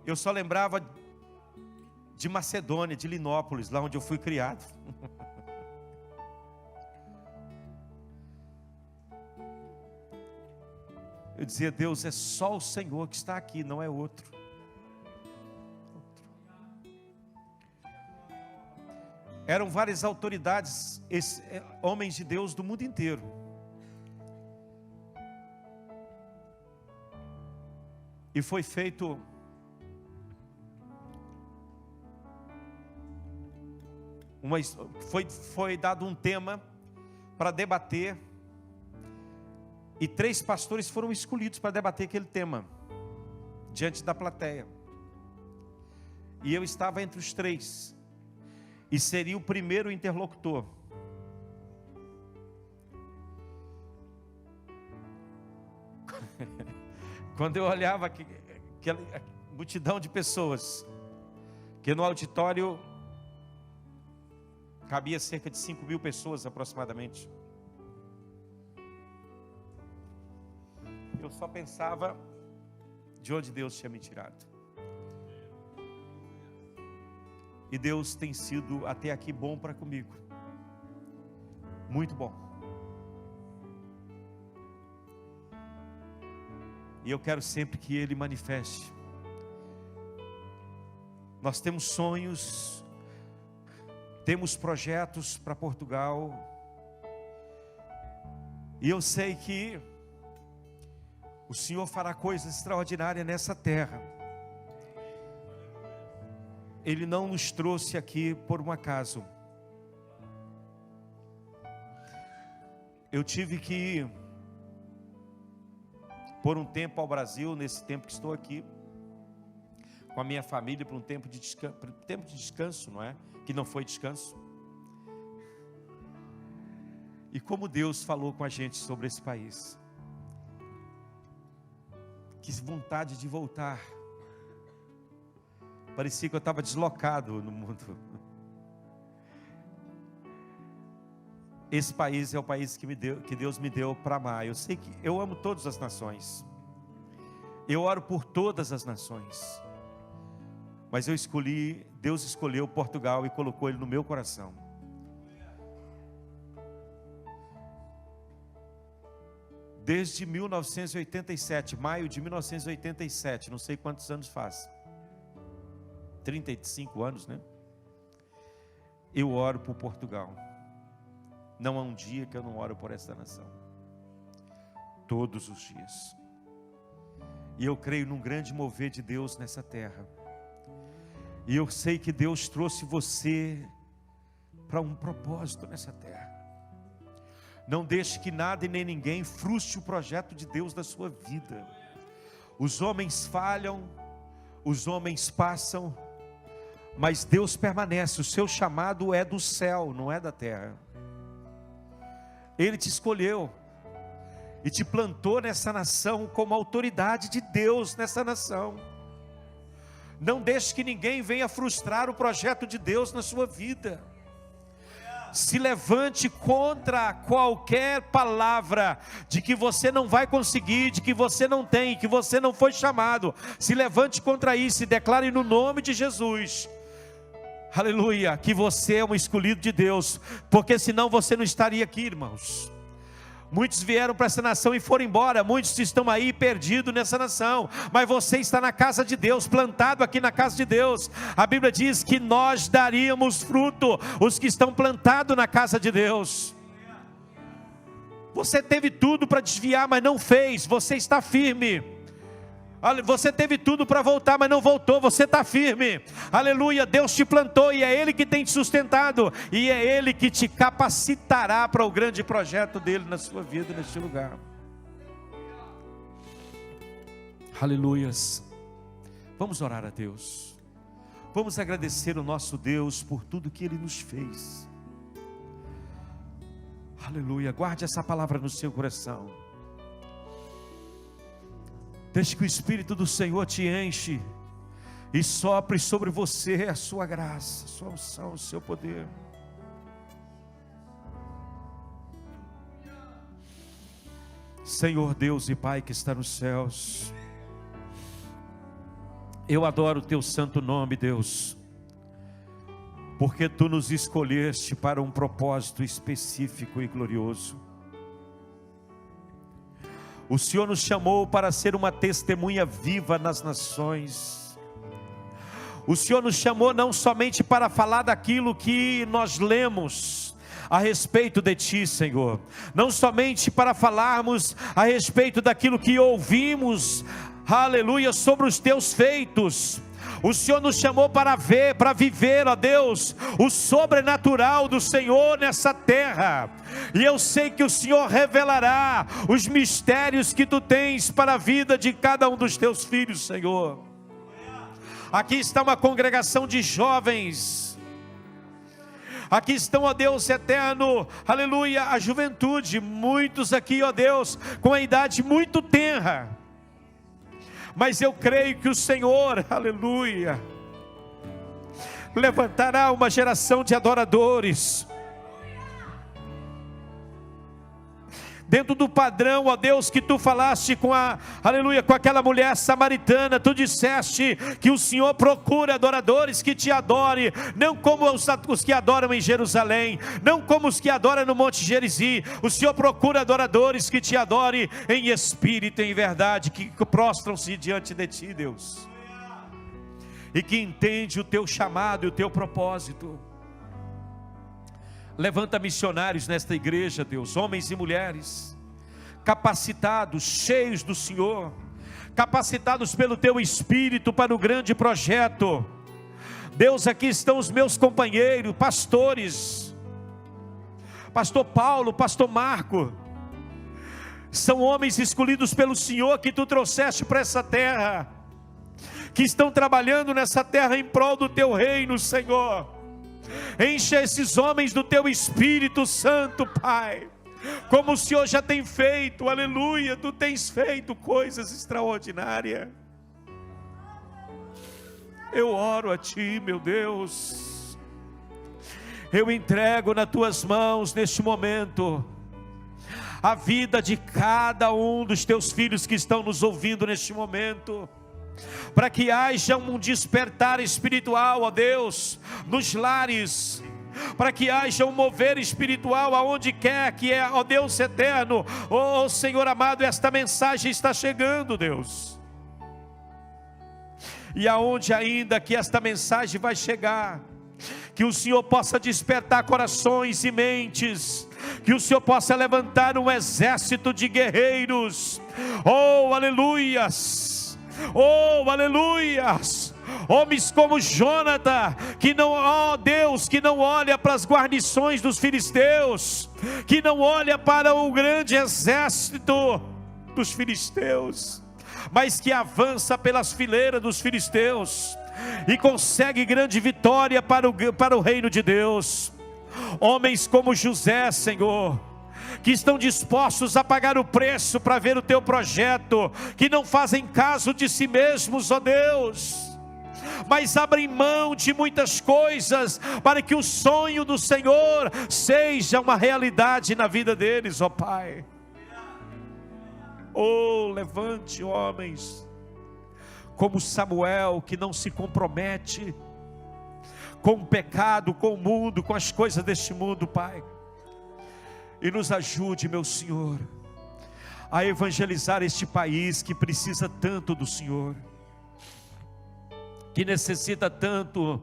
eu só lembrava de Macedônia, de Linópolis, lá onde eu fui criado. Eu dizia: Deus, é só o Senhor que está aqui, não é outro. Eram várias autoridades, homens de Deus do mundo inteiro. E foi feito foi dado um tema para debater, e 3 pastores foram escolhidos para debater aquele tema diante da plateia. E eu estava entre os 3. E seria o primeiro interlocutor. Quando eu olhava aquela multidão de pessoas, que no auditório cabia cerca de 5.000 pessoas aproximadamente, eu só pensava de onde Deus tinha me tirado. E Deus tem sido até aqui bom para comigo. Muito bom. E eu quero sempre que Ele manifeste. Nós temos sonhos, temos projetos para Portugal. E eu sei que o Senhor fará coisas extraordinárias nessa terra. Ele não nos trouxe aqui por um acaso. Eu tive que ir por um tempo ao Brasil, nesse tempo que estou aqui, com a minha família, por um tempo de descanso, não é? Que não foi descanso. E como Deus falou com a gente sobre esse país. Que vontade de voltar. Parecia que eu estava deslocado no mundo. Esse país é o país que Deus me deu para amar. Eu sei que eu amo todas as nações. Eu oro por todas as nações. Mas Deus escolheu Portugal e colocou ele no meu coração. Desde 1987, maio de 1987, não sei quantos anos faz. 35 anos, né? Eu oro por Portugal. Não há um dia que eu não oro por essa nação. Todos os dias. E eu creio num grande mover de Deus nessa terra. E eu sei que Deus trouxe você para um propósito nessa terra. Não deixe que nada e nem ninguém frustre o projeto de Deus da sua vida. Os homens falham, os homens passam, mas Deus permanece. O seu chamado é do céu, não é da terra. Ele te escolheu e te plantou nessa nação como autoridade de Deus nessa nação. Não deixe que ninguém venha frustrar o projeto de Deus na sua vida. Se levante contra qualquer palavra de que você não vai conseguir, de que você não tem, que você não foi chamado. Se levante contra isso e declare no nome de Jesus, aleluia, que você é um escolhido de Deus, porque senão você não estaria aqui, irmãos. Muitos vieram para essa nação e foram embora. Muitos estão aí perdidos nessa nação. Mas você está na casa de Deus, plantado aqui na casa de Deus. A Bíblia diz que nós daríamos fruto, os que estão plantados na casa de Deus. Você teve tudo para desviar, mas não fez. Você está firme. Você teve tudo para voltar, mas não voltou. Você está firme. Aleluia, Deus te plantou e é Ele que tem te sustentado. E é Ele que te capacitará para o grande projeto dEle na sua vida, neste lugar. Aleluias. Vamos orar a Deus. Vamos agradecer o nosso Deus por tudo que Ele nos fez. Aleluia, guarde essa palavra no seu coração. Deixe que o Espírito do Senhor te enche e sopre sobre você a sua graça, a sua unção, o seu poder. Senhor Deus e Pai que está nos céus, eu adoro o teu santo nome, Deus, porque tu nos escolheste para um propósito específico e glorioso. O Senhor nos chamou para ser uma testemunha viva nas nações. O Senhor nos chamou não somente para falar daquilo que nós lemos a respeito de Ti, Senhor. Não somente para falarmos a respeito daquilo que ouvimos, aleluia, sobre os Teus feitos. O Senhor nos chamou para viver, ó Deus, o sobrenatural do Senhor nessa terra. E eu sei que o Senhor revelará os mistérios que Tu tens para a vida de cada um dos Teus filhos, Senhor. Aqui está uma congregação de jovens. Aqui estão, ó Deus eterno, aleluia, a juventude. Muitos aqui, ó Deus, com a idade muito tenra. Mas eu creio que o Senhor, aleluia, levantará uma geração de adoradores. dentro do padrão, ó Deus, que tu falaste com aleluia, com aquela mulher samaritana. Tu disseste que o Senhor procura adoradores que te adorem, não como os que adoram em Jerusalém, não como os que adoram no Monte Gerizim. O Senhor procura adoradores que te adorem em espírito e em verdade, que prostram-se diante de ti, Deus, e que entende o teu chamado e o teu propósito. Levanta missionários nesta igreja, Deus, homens e mulheres, capacitados, cheios do Senhor, capacitados pelo Teu Espírito para o grande projeto. Deus, aqui estão os meus companheiros, pastores, pastor Paulo, pastor Marco, são homens escolhidos pelo Senhor, que Tu trouxeste para essa terra, que estão trabalhando nessa terra em prol do Teu reino, Senhor. Encha esses homens do Teu Espírito Santo, Pai, como o Senhor já tem feito, aleluia. Tu tens feito coisas extraordinárias. Eu oro a Ti, meu Deus, eu entrego nas Tuas mãos neste momento a vida de cada um dos Teus filhos que estão nos ouvindo neste momento, para que haja um despertar espiritual, ó Deus, nos lares, para que haja um mover espiritual aonde quer que é, ó Deus eterno, ó Senhor amado, esta mensagem está chegando, Deus, e aonde ainda que esta mensagem vai chegar, que o Senhor possa despertar corações e mentes, que o Senhor possa levantar um exército de guerreiros, oh aleluias, oh aleluias, homens como Jonathan, que não, ó Deus, que não olha para as guarnições dos filisteus, que não olha para o grande exército dos filisteus, mas que avança pelas fileiras dos filisteus, e consegue grande vitória para o reino de Deus. Homens como José, Senhor, que estão dispostos a pagar o preço para ver o Teu projeto, que não fazem caso de si mesmos, ó Deus, mas abrem mão de muitas coisas, para que o sonho do Senhor seja uma realidade na vida deles, ó Pai. Oh, levante homens como Samuel, que não se compromete com o pecado, com o mundo, com as coisas deste mundo, Pai. E nos ajude, meu Senhor, a evangelizar este país que precisa tanto do Senhor, que necessita tanto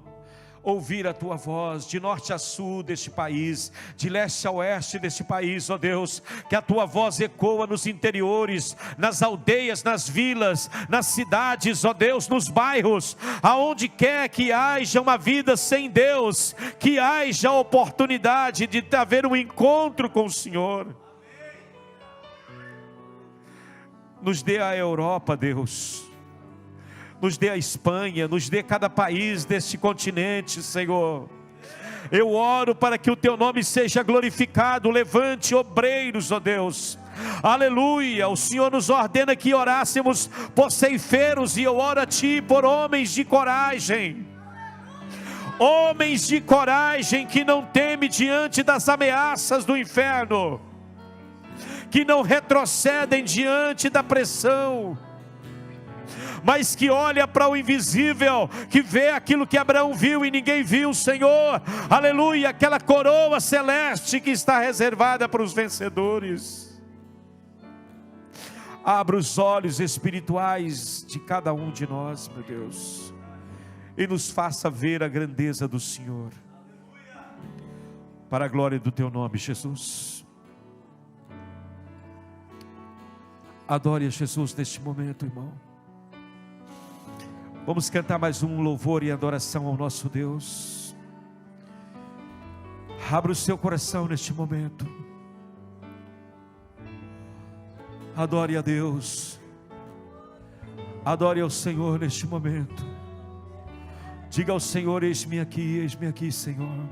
ouvir a Tua voz, de norte a sul deste país, de leste a oeste deste país, ó Deus, que a Tua voz ecoa nos interiores, nas aldeias, nas vilas, nas cidades, ó Deus, nos bairros, aonde quer que haja uma vida sem Deus, que haja a oportunidade de haver um encontro com o Senhor. Nos dê a Europa, Deus, nos dê a Espanha, nos dê cada país deste continente, Senhor. Eu oro para que o Teu nome seja glorificado. Levante obreiros, ó Deus, aleluia. O Senhor nos ordena que orássemos por ceifeiros, e eu oro a Ti por homens de coragem, homens de coragem que não temem diante das ameaças do inferno, que não retrocedem diante da pressão, mas que olha para o invisível, que vê aquilo que Abraão viu e ninguém viu, Senhor, aleluia, aquela coroa celeste que está reservada para os vencedores. Abra os olhos espirituais de cada um de nós, meu Deus, e nos faça ver a grandeza do Senhor, para a glória do Teu nome, Jesus. Adore a Jesus neste momento, irmão. Vamos cantar mais um louvor e adoração ao nosso Deus. Abra o seu coração neste momento. Adore a Deus. Adore ao Senhor neste momento. Diga ao Senhor: eis-me aqui, Senhor.